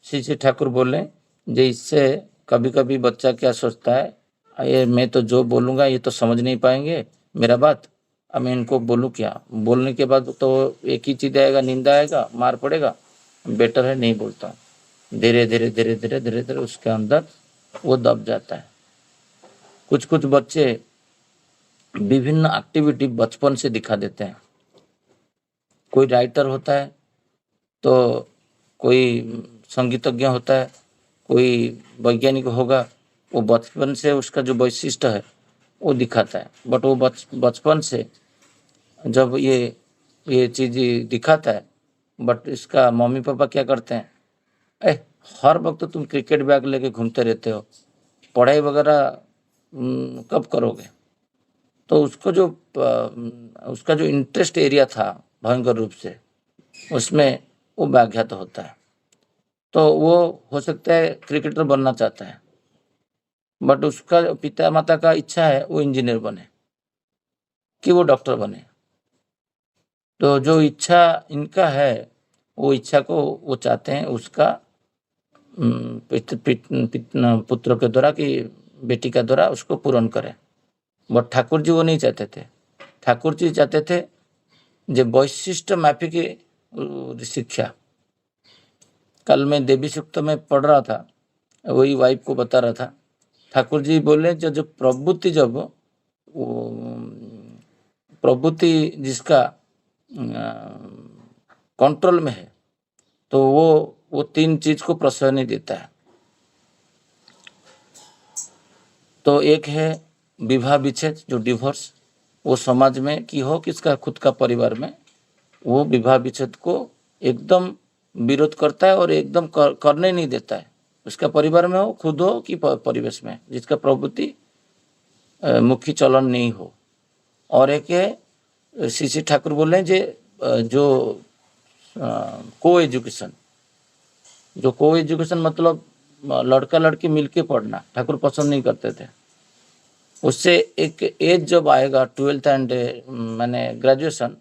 श्री श्री ठाकुर बोले जे इससे कभी कभी बच्चा क्या सोचता है, ये मैं तो जो बोलूँगा ये तो समझ नहीं पाएंगे मेरा बात, अब मैं इनको बोलूँ क्या, बोलने के बाद तो एक ही चीज़ आएगा, निंदा आएगा, मार पड़ेगा, बेटर है नहीं बोलता। धीरे धीरे धीरे धीरे धीरे धीरे उसके अंदर वो दब जाता है। कुछ कुछ बच्चे विभिन्न एक्टिविटी बचपन से दिखा देते हैं। कोई राइटर होता है, तो कोई संगीतज्ञ होता है, कोई वैज्ञानिक होगा, वो बचपन से उसका जो वैशिष्ट्य है वो दिखाता है। बट वो बचपन से जब ये चीज़ दिखाता है, बट इसका मम्मी पापा क्या करते हैं, हर वक्त तुम क्रिकेट बैग लेके घूमते रहते हो, पढ़ाई वगैरह कब करोगे। तो उसका जो इंटरेस्ट एरिया था भयंकर रूप से, उसमें वो व्याघात होता है। तो वो हो सकता है क्रिकेटर बनना चाहता है, बट उसका पिता माता का इच्छा है वो इंजीनियर बने कि वो डॉक्टर बने। तो जो इच्छा इनका है वो इच्छा को वो चाहते हैं उसका पुत्र के द्वारा कि बेटी के द्वारा उसको पूर्ण करें। बट ठाकुर जी वो नहीं चाहते थे। ठाकुर जी चाहते थे जो वैशिष्ट माफी की शिक्षा। कल मैं देवी सूक्त में पढ़ रहा था, वही वाइफ को बता रहा था। ठाकुर जी बोले जो प्रवृत्ति, जब प्रवृत्ति जिसका कंट्रोल में है, तो वो 3 चीज को प्रश्रय नहीं देता है। तो एक है विवाह विच्छेद, जो डिवोर्स, वो समाज में की हो किसका खुद का परिवार में, वो विवाह विच्छेद को एकदम विरोध करता है और एकदम करने नहीं देता है। उसका परिवार में हो, खुद हो कि परिवेश में, जिसका प्रवृत्ति मुख्य चलन नहीं हो। और एक है श्री श्री ठाकुर बोल रहे हैं जो को एजुकेशन, मतलब लड़का लड़की मिलके पढ़ना ठाकुर पसंद नहीं करते थे। उससे एक एज जब आएगा 12th एंड माने ग्रेजुएशन,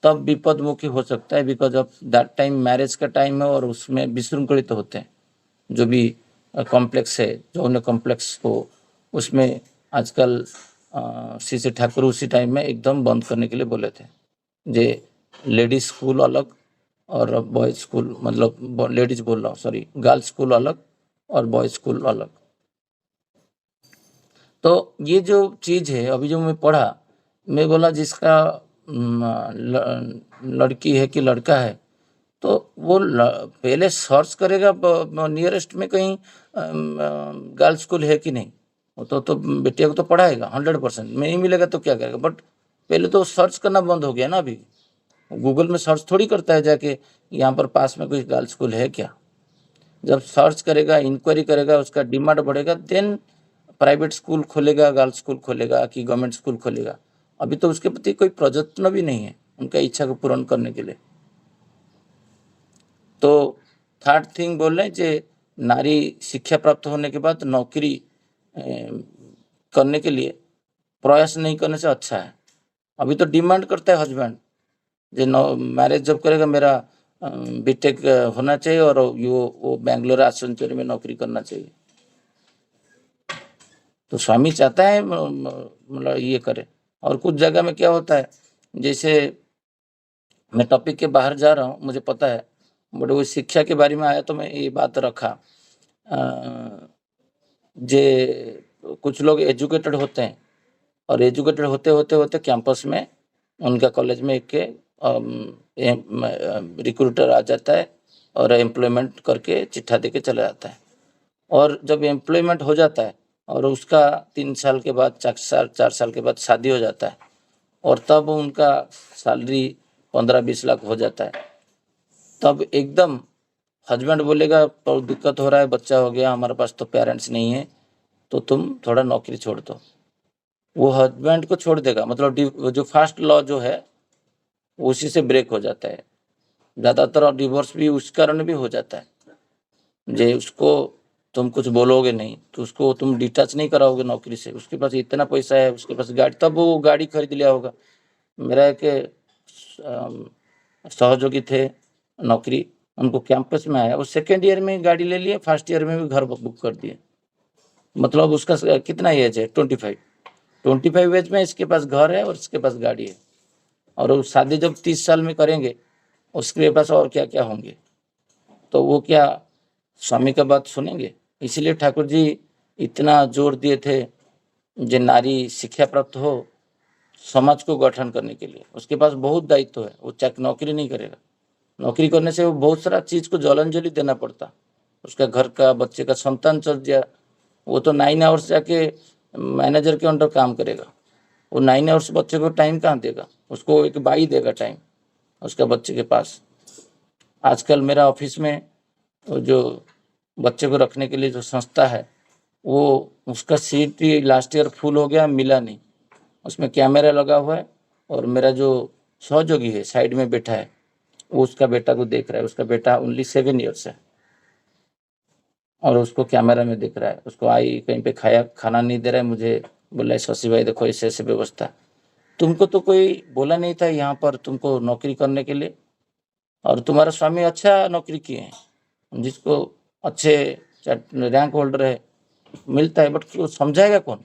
तब विपदमुखी हो सकता है, because of that time marriage का टाइम है और उसमें विशृंखलित होते हैं जो भी कॉम्प्लेक्स है, जो उन्हें कॉम्प्लेक्स को उसमें आजकल श्री श्री ठाकुर उसी टाइम में एकदम बंद करने के लिए बोले थे। जे लेडीज स्कूल अलग और बॉयज स्कूल, मतलब लेडीज बोल रहा हूँ, सॉरी, गर्ल्स स्कूल अलग और बॉयज स्कूल अलग। तो ये जो चीज़ है अभी जो मैं पढ़ा, मैं बोला जिसका लड़की है कि लड़का है, तो वो पहले सर्च करेगा नियरेस्ट में कहीं गर्ल्स स्कूल है कि नहीं। तो बेटिया को तो पढ़ाएगा 100%, नहीं मिलेगा तो क्या करेगा। बट पहले तो सर्च करना बंद हो गया ना, अभी गूगल में सर्च थोड़ी करता है जाके यहाँ पर पास में कोई गर्ल्स स्कूल है क्या। जब सर्च करेगा, इंक्वायरी करेगा, उसका डिमांड बढ़ेगा, देन प्राइवेट स्कूल खोलेगा, गर्ल्स स्कूल खोलेगा कि गवर्नमेंट स्कूल खोलेगा। अभी तो उसके प्रति कोई प्रयत्न भी नहीं है उनका इच्छा को पूर्ण करने के लिए। तो थर्ड थिंग बोल रहे हैं जे नारी शिक्षा प्राप्त होने के बाद नौकरी करने के लिए प्रयास नहीं करने से अच्छा है। अभी तो डिमांड करता है हस्बैंड, जे मैरिज जब करेगा मेरा बीटेक होना चाहिए और वो बेंगलोर आसनसोल में नौकरी करना चाहिए। तो स्वामी चाहता है मतलब ये करे। और कुछ जगह में क्या होता है, जैसे मैं टॉपिक के बाहर जा रहा हूँ, मुझे पता है, बट वो शिक्षा के बारे में आया तो मैं ये बात रखा। जे कुछ लोग एजुकेटेड होते हैं और एजुकेटेड होते होते होते कैंपस में उनका कॉलेज में एक रिक्रूटर आ जाता है और एम्प्लॉयमेंट करके चिट्ठा दे के चला जाता है। और जब एम्प्लॉयमेंट हो जाता है और उसका 3 साल के बाद 4 साल के बाद शादी हो जाता है और तब उनका सैलरी 15-20 लाख हो जाता है, तब एकदम हस्बैंड बोलेगा बहुत दिक्कत हो रहा है, बच्चा हो गया, हमारे पास तो पेरेंट्स नहीं है, तो तुम थोड़ा नौकरी छोड़ दो। वो हस्बैंड को छोड़ देगा, मतलब जो फर्स्ट लॉ जो है उसी से ब्रेक हो जाता है। ज़्यादातर डिवोर्स भी उस कारण भी हो जाता है, जे उसको तुम कुछ बोलोगे नहीं तो उसको तुम डिटैच नहीं कराओगे नौकरी से, उसके पास इतना पैसा है, उसके पास गाड़ी, तब वो गाड़ी खरीद लिया होगा। मेरा एक सहयोगी थे नौकरी, उनको कैंपस में आया, वो सेकेंड ईयर में गाड़ी ले लिए, फर्स्ट ईयर में भी घर बुक कर दिए। मतलब उसका कितना एज है, 25 एज में इसके पास घर है और इसके पास गाड़ी है। और वो शादी जब 30 साल में करेंगे उसके पास और क्या क्या होंगे, तो वो क्या स्वामी का बात सुनेंगे। इसलिए ठाकुर जी इतना जोर दिए थे जो नारी शिक्षा प्राप्त हो समाज को गठन करने के लिए। उसके पास बहुत दायित्व है, वो चाहे नौकरी नहीं करेगा, नौकरी करने से वो बहुत सारा चीज़ को जलांजलि देना पड़ता, उसका घर का, बच्चे का, संतान चल जाए, वो तो 9 आवर्स जाके मैनेजर के अंडर काम करेगा, वो 9 आवर्स बच्चे को टाइम कहाँ देगा, उसको एक बाई देगा टाइम उसका बच्चे के पास। आजकल मेरा ऑफिस में जो बच्चे को रखने के लिए जो संस्था है, वो उसका सीट ही लास्ट ईयर फुल हो गया, मिला नहीं। उसमें कैमरा लगा हुआ है और मेरा जो सहयोगी है साइड में बैठा है, वो उसका बेटा को देख रहा है। उसका बेटा ओनली 7 ईयर्स है और उसको कैमरा में दिख रहा है। उसको आई कहीं पे खाना नहीं दे रहा है, मुझे बोला है शशि भाई देखो ऐसे ऐसे व्यवस्था। तुमको तो कोई बोला नहीं था यहाँ पर तुमको नौकरी करने के लिए, और तुम्हारा स्वामी अच्छा नौकरी किए हैं, जिसको अच्छे रैंक होल्डर है मिलता है, बट समझाएगा कौन।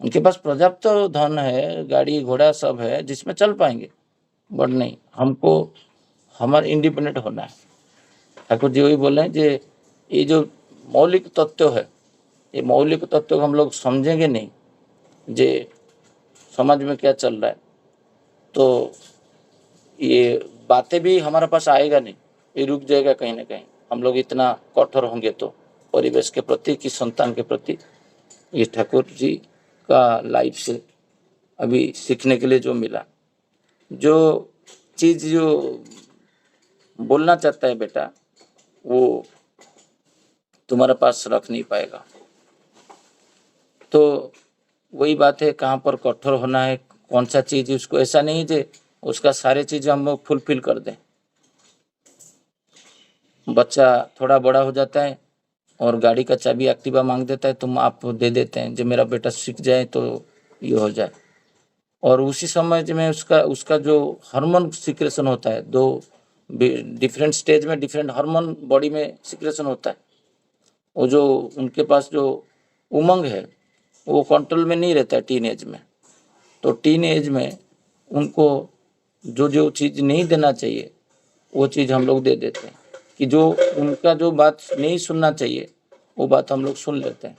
उनके पास पर्याप्त तो धन है, गाड़ी घोड़ा सब है जिसमें चल पाएंगे, बट नहीं, हमको हमारा इंडिपेंडेंट होना है। ठाकुर जी वही बोले हैं जे ये जो मौलिक तत्व है, ये मौलिक तत्व को हम लोग समझेंगे नहीं जे समाज में क्या चल रहा है, तो ये बातें भी हमारे पास आएगा नहीं, ये रुक जाएगा कहीं ना कहीं। हम लोग इतना कठोर होंगे तो परिवेश के प्रति कि संतान के प्रति। ये ठाकुर जी का लाइफ से अभी सीखने के लिए जो मिला, जो चीज़ जो बोलना चाहता है बेटा, वो तुम्हारे पास रख नहीं पाएगा। तो वही बात है, कहाँ पर कठोर होना है, कौन सा चीज़, उसको ऐसा नहीं जे उसका सारे चीज़ हम लोग फुलफिल कर दें। बच्चा थोड़ा बड़ा हो जाता है और गाड़ी का चाबी एक्टिवा मांग देता है, तुम आप दे देते हैं जो मेरा बेटा सीख जाए तो ये हो जाए। और उसी समय में उसका जो हार्मोन सिक्रेशन होता है, दो डिफरेंट स्टेज में डिफरेंट हार्मोन बॉडी में सिक्रेशन होता है। वो जो उनके पास जो उमंग है वो कंट्रोल में नहीं रहता है टीन एज में। तो टीन एज में उनको जो जो चीज़ नहीं देना चाहिए वो चीज़ हम लोग दे देते हैं, कि जो उनका जो बात नहीं सुनना चाहिए वो बात हम लोग सुन लेते हैं।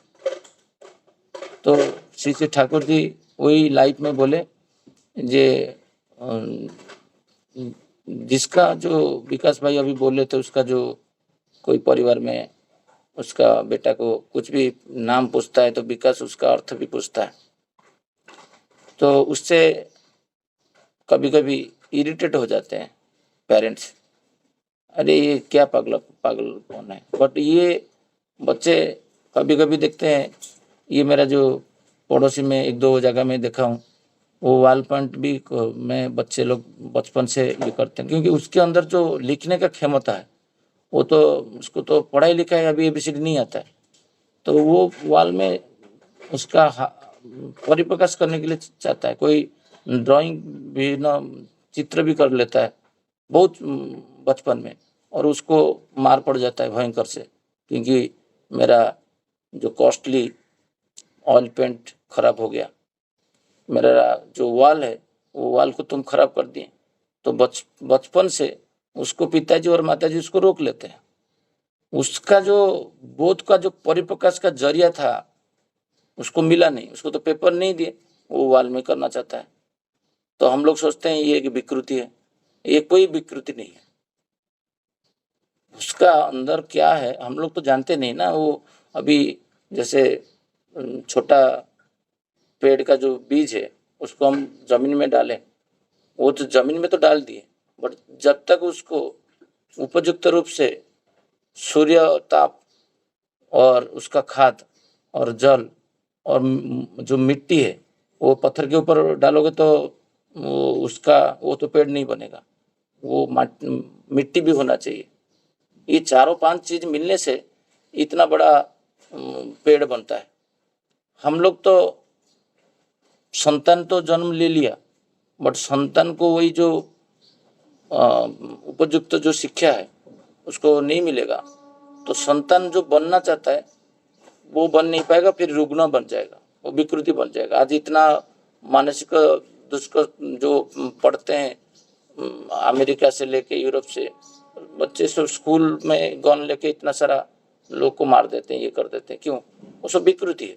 तो श्री श्री ठाकुर जी वही लाइफ में बोले जे जिसका जो विकास भाई अभी बोले थे, उसका जो कोई परिवार में उसका बेटा को कुछ भी नाम पूछता है तो विकास उसका अर्थ भी पूछता है। तो उससे कभी कभी इरिटेट हो जाते हैं पेरेंट्स, अरे ये क्या पागल कौन है। बट ये बच्चे कभी कभी देखते हैं, ये मेरा जो पड़ोसी में एक दो जगह में देखा हूँ, वो वॉल पेंट भी में बच्चे लोग बचपन से ये करते हैं, क्योंकि उसके अंदर जो लिखने का क्षमता है, वो तो उसको तो पढ़ाई लिखाई अभी एबीसीडी नहीं आता है, तो वो वॉल में उसका परिप्रकाश करने के लिए चाहता है। कोई ड्राइंग भी ना, चित्र भी कर लेता है बहुत बचपन में, और उसको मार पड़ जाता है भयंकर से, क्योंकि मेरा जो कॉस्टली ऑयल पेंट खराब हो गया, मेरा जो वॉल है वो वॉल को तुम खराब कर दिए। तो बचपन से उसको पिताजी और माताजी उसको रोक लेते हैं। उसका जो बोध का जो परिप्रकाश का जरिया था उसको मिला नहीं, उसको तो पेपर नहीं दिए, वो वॉल में करना चाहता है। तो हम लोग सोचते हैं ये एक विकृति है, ये कोई विकृति नहीं है। उसका अंदर क्या है हम लोग तो जानते नहीं ना। वो अभी जैसे छोटा पेड़ का जो बीज है उसको हम जमीन में डालें, वो तो जमीन में तो डाल दिए, बट जब तक उसको उपयुक्त रूप से सूर्य ताप और उसका खाद और जल और जो मिट्टी है वो पत्थर के ऊपर डालोगे तो वो तो पेड़ नहीं बनेगा, वो मिट्टी भी होना चाहिए। ये चारों पांच चीज मिलने से इतना बड़ा पेड़ बनता है। हम लोग तो संतान तो जन्म ले लिया, बट संतान को वही जो उपयुक्त जो शिक्षा है उसको नहीं मिलेगा, तो संतान जो बनना चाहता है वो बन नहीं पाएगा, फिर रुग्ण बन जाएगा, वो विकृति बन जाएगा। आज इतना मानसिक दुष्कर जो पढ़ते हैं अमेरिका से लेके यूरोप से, बच्चे सब स्कूल में गन लेके इतना सारा लोग को मार देते हैं, ये कर देते हैं, क्यों? वो सब विकृति है।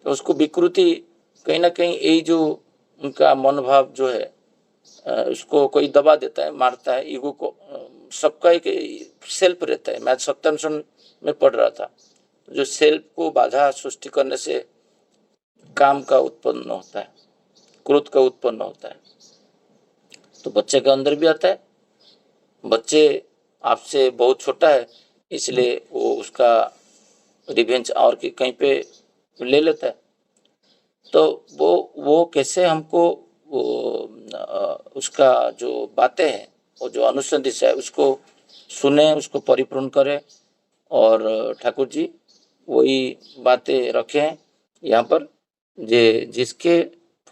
तो उसको विकृति कहीं ना कहीं यही जो उनका मनोभाव जो है उसको कोई दबा देता है, मारता है ईगो को। सबका एक सेल्फ रहता है। मैं सप्तम में पढ़ रहा था, जो सेल्फ को बाधा सृष्टि करने से काम का उत्पन्न होता है, क्रोध का उत्पन्न होता है। तो बच्चे के अंदर भी आता है। बच्चे आपसे बहुत छोटा है इसलिए वो उसका रिवेंज और कहीं पे ले लेता है। तो वो कैसे हमको उसका जो बातें हैं वो जो अनुसंधित है उसको सुने, उसको परिपूर्ण करें, और ठाकुर जी वही बातें रखें यहाँ पर जिसके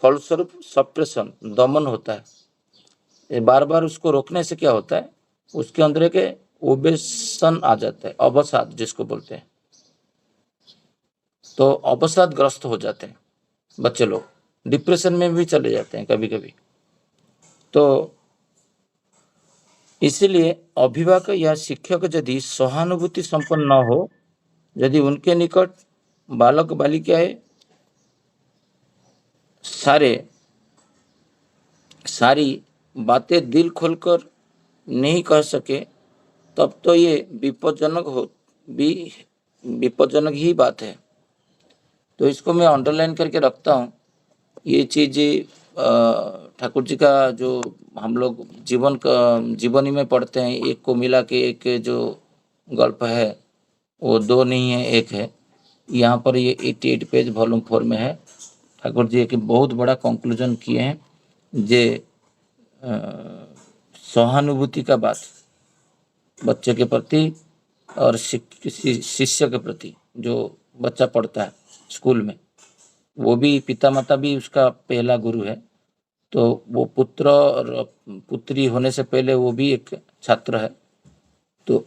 फलस्वरूप सप्रेशन दमन होता है। बार बार उसको रोकने से क्या होता है, उसके अंदर के ओबेसन आ जाता है, अवसाद जिसको बोलते हैं। तो अवसाद ग्रस्त हो जाते हैं बच्चे लोग, डिप्रेशन में भी चले जाते हैं कभी कभी। तो इसीलिए अभिभावक या शिक्षक यदि सहानुभूति संपन्न न हो, यदि उनके निकट बालक बालिकाएं सारी बातें दिल खोलकर नहीं कह सके, तब तो ये विपज्जनक ही बात है। तो इसको मैं अंडरलाइन करके रखता हूँ। ये चीज ठाकुर जी का जो हम लोग जीवनी में पढ़ते हैं, एक को मिला के एक जो गल्प है वो दो नहीं है, एक है। यहाँ पर ये 88 पेज वॉल्यूम 4 में है। ठाकुर जी एक बहुत बड़ा कंक्लूजन किए हैं, जे सहानुभूति का बात बच्चे के प्रति और शिष्य के प्रति, जो बच्चा पढ़ता है स्कूल में, वो भी पिता माता भी उसका पहला गुरु है। तो वो पुत्र और पुत्री होने से पहले वो भी एक छात्र है। तो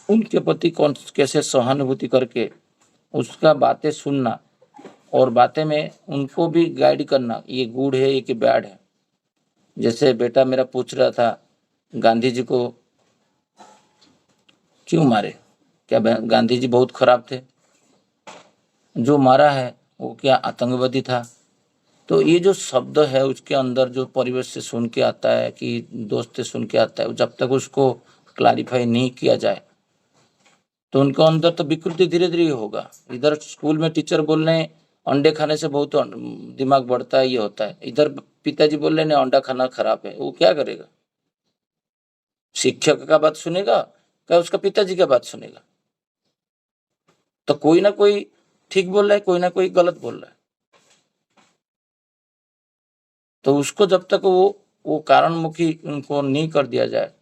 उनके प्रति कैसे सहानुभूति करके उसका बातें सुनना और बातें में उनको भी गाइड करना, ये गुड है ये कि बैड है। जैसे बेटा मेरा पूछ रहा था गांधी जी को क्यों मारे, क्या गांधी जी बहुत खराब थे? जो मारा है वो क्या आतंकवादी था? तो ये जो शब्द है उसके अंदर जो परिवेश से सुन के आता है कि दोस्त से सुन के आता है, जब तक उसको क्लैरिफाई नहीं किया जाए तो उनके अंदर तो विकृति धीरे धीरे होगा। इधर स्कूल में टीचर बोल रहे हैं अंडे खाने से बहुत दिमाग बढ़ता है, ये होता है। इधर पिताजी बोल रहे हैं अंडा खाना खराब है, वो क्या करेगा? शिक्षक का बात सुनेगा क्या उसका पिताजी का बात सुनेगा? तो कोई ना कोई ठीक बोल रहा है, कोई ना कोई गलत बोल रहा है। तो उसको जब तक वो कारणमुखी उनको नहीं कर दिया जाए,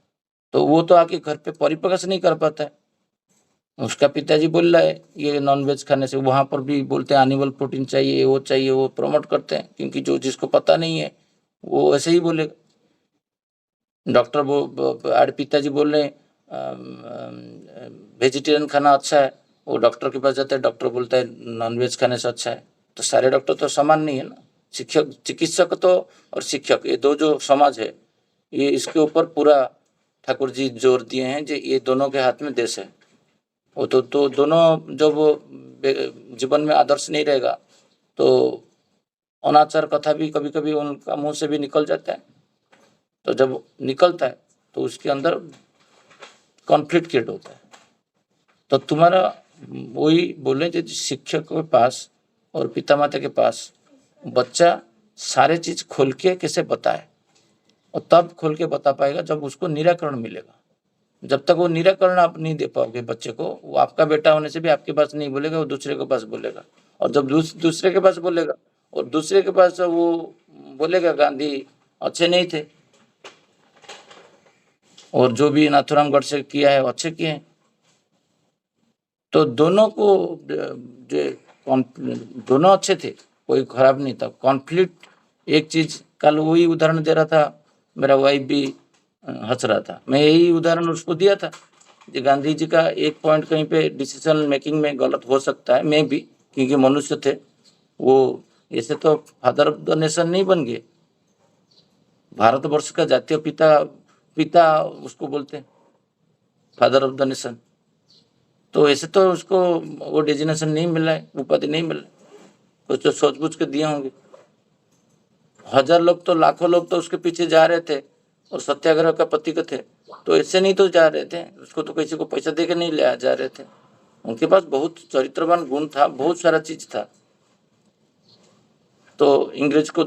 तो वो तो आके घर पे परिप्रकाश नहीं कर पाता है। उसका पिताजी बोल रहा है ये नॉनवेज खाने से, वहाँ पर भी बोलते हैं एनिमल प्रोटीन चाहिए, वो प्रमोट करते हैं, क्योंकि जो जिसको पता नहीं है वो ऐसे ही बोलेगा। डॉक्टर पिताजी बोल रहे हैं वेजिटेरियन खाना अच्छा है, वो डॉक्टर के पास जाता है, डॉक्टर बोलता है नॉनवेज खाने से अच्छा है। तो सारे डॉक्टर तो समान नहीं है ना। चिकित्सक तो और शिक्षक, ये दो जो समाज है, ये इसके ऊपर पूरा ठाकुर जी जोर दिए हैं जो ये दोनों के हाथ में देश है। वो तो दोनों जब जीवन में आदर्श नहीं रहेगा तो अनाचार कथा भी कभी कभी उनका मुंह से भी निकल जाता है। तो जब निकलता है तो उसके अंदर कॉन्फ्लिक्ट क्रिएट होता है। तो तुम्हारा वही बोले जो शिक्षक के पास और पिता माता के पास बच्चा सारे चीज खोल के कैसे बताए, और तब खोल के बता पाएगा जब उसको निराकरण मिलेगा। जब तक वो निराकरण आप नहीं दे पाओगे बच्चे को, वो आपका बेटा होने से भी आपके पास नहीं बोलेगा, वो दूसरे के पास बोलेगा। और जब दूसरे के पास बोलेगा और दूसरे के पास वो बोलेगा गांधी अच्छे नहीं थे, और जो भी नाथुराम गडसे किया है वो अच्छे किए हैं। तो दोनों को दोनों अच्छे थे, कोई खराब नहीं था। कॉन्फ्लिक्ट एक चीज, कल वही उदाहरण दे रहा था, मेरा वाइफ भी हंस रहा था। मैं यही उदाहरण उसको दिया था कि गांधी जी का एक पॉइंट कहीं पे डिसीजन मेकिंग में गलत हो सकता है, मैं भी, क्योंकि मनुष्य थे वो, ऐसे तो फादर ऑफ द नेशन नहीं बन गए। भारतवर्ष का जातीय पिता उसको बोलते हैं, फादर ऑफ द नेशन। तो ऐसे तो उसको वो डेजिग्नेशन नहीं मिला है, उपाधि नहीं मिला है, कुछ तो सोच के दिए होंगे। हजार लोग तो लाखों लोग तो उसके पीछे जा रहे थे और सत्याग्रह का प्रतीक थे, तो ऐसे नहीं तो जा रहे थे, उसको तो किसी को पैसा देके नहीं ले जा रहे थे। उनके पास बहुत चरित्रवान गुण था, बहुत सारा चीज था। तो इंग्रेज को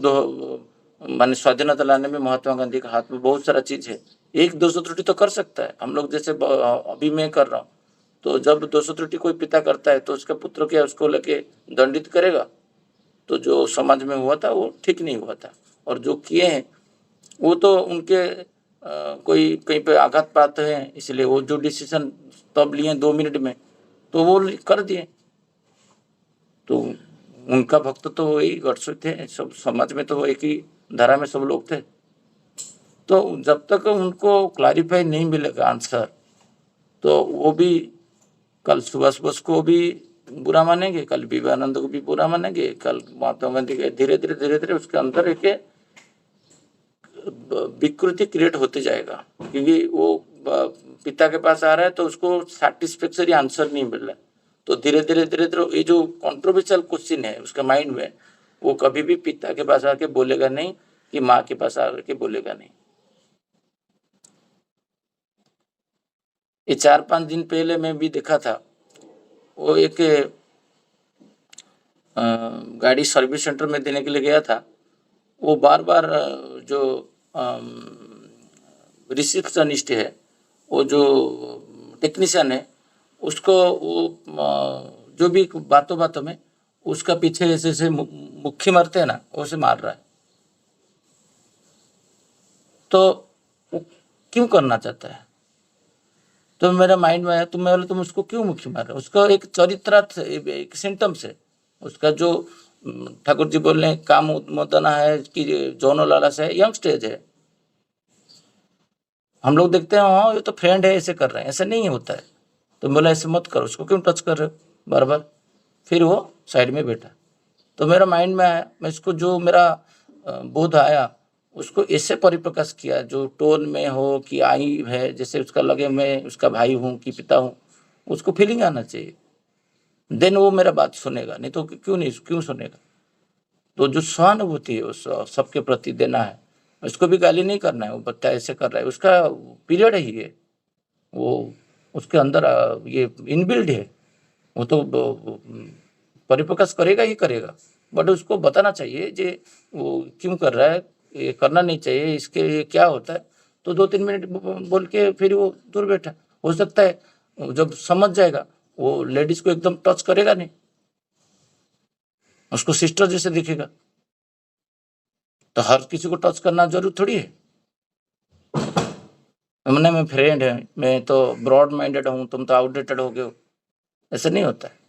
माने स्वाधीनता लाने में महात्मा गांधी के हाथ में बहुत सारा चीज है। एक 200 त्रुटि तो कर सकता है, हम लोग जैसे अभी मैं कर रहा हूँ। तो जब 200 त्रुटि कोई पिता करता है तो उसका पुत्र क्या उसको लेके दंडित करेगा? तो जो समाज में हुआ था वो ठीक नहीं हुआ था, और जो किए हैं वो तो उनके कोई कहीं पे आघात प्राप्त है, इसलिए वो जो डिसीजन तब लिए 2 मिनट में तो वो कर दिए। तो उनका भक्त तो वही गडसे थे, सब समाज में तो एक ही धारा में सब लोग थे। तो जब तक उनको क्लैरिफाई नहीं मिलेगा आंसर, तो वो भी कल सुभाष बोस को भी बुरा मानेंगे, कल विवेकानंद को भी बुरा मानेंगे, कल महात्मा गांधी के धीरे धीरे उसके अंदर एक विकृति क्रिएट होते जाएगा, क्योंकि वो पिता के पास आ रहा है तो उसको सेटिस्फैक्टरी आंसर नहीं मिल रहा है। तो धीरे धीरे ये जो कंट्रोवर्शियल क्वेश्चन है उसके माइंड में, वो कभी भी पिता के पास आके बोलेगा नहीं, कि माँ के पास आके बोलेगा नहीं। ये 4-5 दिन पहले मैं भी देखा था, वो एक गाड़ी सर्विस सेंटर में देने के लिए गया था। वो बार बार जो रिसेप्शनिस्ट है, वो जो टेक्नीशियन है, उसको वो जो भी बातों में उसका पीछे ऐसे मुक्की मारते हैं ना, वैसे मार रहा है। तो वो क्यों करना चाहता है? तो मेरा माइंड में आया, तो मैं बोला तुम उसको क्यों मुक्की मार रहे हो? उसका एक चरित्रार्थ, एक सिम्टम्स है उसका। जो ठाकुर जी बोल रहे हैं काम उन्मोदना है कि जौन लालच है, यंग स्टेज है। हम लोग देखते हैं हाँ ये तो फ्रेंड है, ऐसे कर रहे हैं, ऐसे नहीं होता है। तो बोला ऐसे मत करो, उसको क्यों टच कर रहे हो बार बार? फिर वो साइड में बैठा। तो मेरा माइंड में आया, मैं इसको जो मेरा बोध आया उसको ऐसे परिप्रकाश किया, जो टोन में हो कि आई है, जैसे उसका लगे मैं उसका भाई हूँ कि पिता हूँ, उसको फीलिंग आना चाहिए, देन वो मेरा बात सुनेगा, नहीं तो क्यों सुनेगा? तो जो सहानुभूति है उस सबके प्रति देना है, उसको भी गाली नहीं करना है, वो बच्चा ऐसे कर रहा है, उसका पीरियड है ये, वो उसके अंदर ये इनबिल्ड है, वो तो परिप्रकाश करेगा ही करेगा। बट उसको बताना चाहिए जे वो क्यों कर रहा है, ये करना नहीं चाहिए, इसके लिए क्या होता है। तो 2-3 मिनट बोल के फिर वो दूर बैठा। हो सकता है वो जब समझ जाएगा वो लेडीज को एकदम टच करेगा नहीं, उसको सिस्टर जैसे दिखेगा। तो हर किसी को टच करना जरूर थोड़ी है। हमने में फ्रेंड है, मैं तो ब्रॉड माइंडेड हूँ, तुम तो आउटडेटेड हो गए हो, ऐसे नहीं होता है।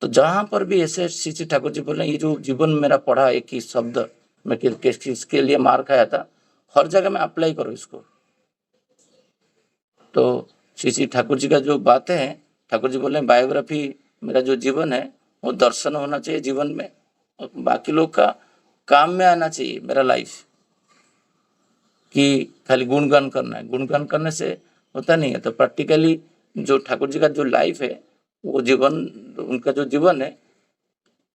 तो जहां पर भी ऐसे श्री ठाकुर जी बोले, ये जो जीवन मेरा पढ़ा एक ही शब्द मैं किसके लिए मार खाया था, हर जगह में अप्लाई करो इसको। तो श्री ठाकुर जी का जो बातें हैं, ठाकुर जी बोले बायोग्राफी मेरा जो जीवन है वो दर्शन होना चाहिए जीवन में, और बाकी लोग का काम में आना चाहिए मेरा लाइफ। कि खाली गुणगान करना है, गुणगान करने से होता नहीं है। तो प्रैक्टिकली जो ठाकुर जी का जो लाइफ है, वो जीवन, उनका जो जीवन है,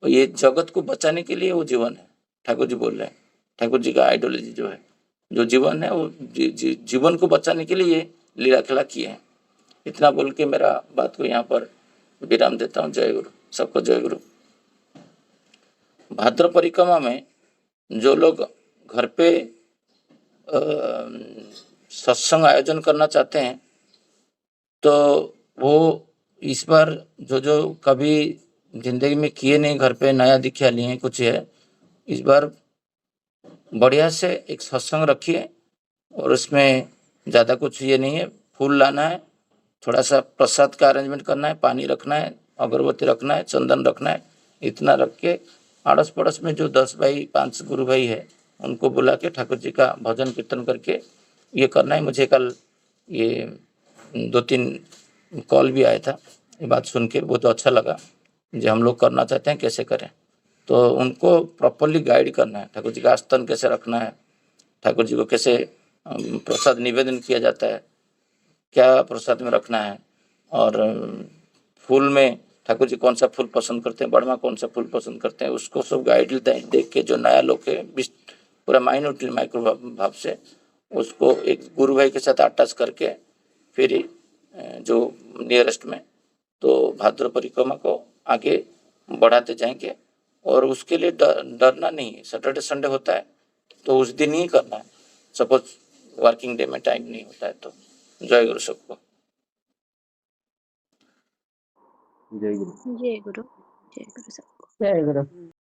ये जगत को बचाने के लिए वो जीवन है। ठाकुर जी बोल रहे हैं, ठाकुर जी का आइडियोलॉजी जो है, जो जीवन है वो जीवन को बचाने के लिए लीला खिला किए हैं। इतना बोल के मेरा बात को यहाँ पर विराम देता हूँ। जय गुरु, सबको जय गुरु। भाद्र परिक्रमा में जो लोग घर पे सत्संग आयोजन करना चाहते हैं, तो वो इस बार जो जो कभी जिंदगी में किए नहीं, घर पे नया दीक्षा लिए कुछ है, इस बार बढ़िया से एक सत्संग रखिए। और उसमें ज़्यादा कुछ ये नहीं है, फूल लाना है, थोड़ा सा प्रसाद का अरेंजमेंट करना है, पानी रखना है, अगरबत्ती रखना है, चंदन रखना है। इतना रख के आड़ोस पड़ोस में जो 10 भाई 5 गुरु भाई है उनको बुला के ठाकुर जी का भजन कीर्तन करके ये करना है। मुझे कल ये 2-3 कॉल भी आया था, ये बात सुन के बहुत अच्छा लगा, जो हम लोग करना चाहते हैं कैसे करें। तो उनको प्रॉपरली गाइड करना है, ठाकुर जी का आस्थान कैसे रखना है, ठाकुर जी को कैसे प्रसाद निवेदन किया जाता है, क्या प्रसाद में रखना है, और फूल में ठाकुर जी कौन सा फूल पसंद करते हैं, बड़मा कौन सा फूल पसंद करते हैं, उसको सब गाइड देख के जो नया लोग है पूरा माइन्यूटली माइक्रो भाव से उसको एक गुरु भाई के साथ अटैच करके फिर जो नियरेस्ट में तो भाद्र परिक्रमा को आगे बढ़ाते जाएंगे। और उसके लिए डरना नहीं है। सैटरडे संडे होता है तो उस दिन ही करना है, सपोज वर्किंग डे में टाइम नहीं होता है तो। जय गुरु सबको। जय गुरु। जय गुरु, जय गुरु सबको। जय गुरु।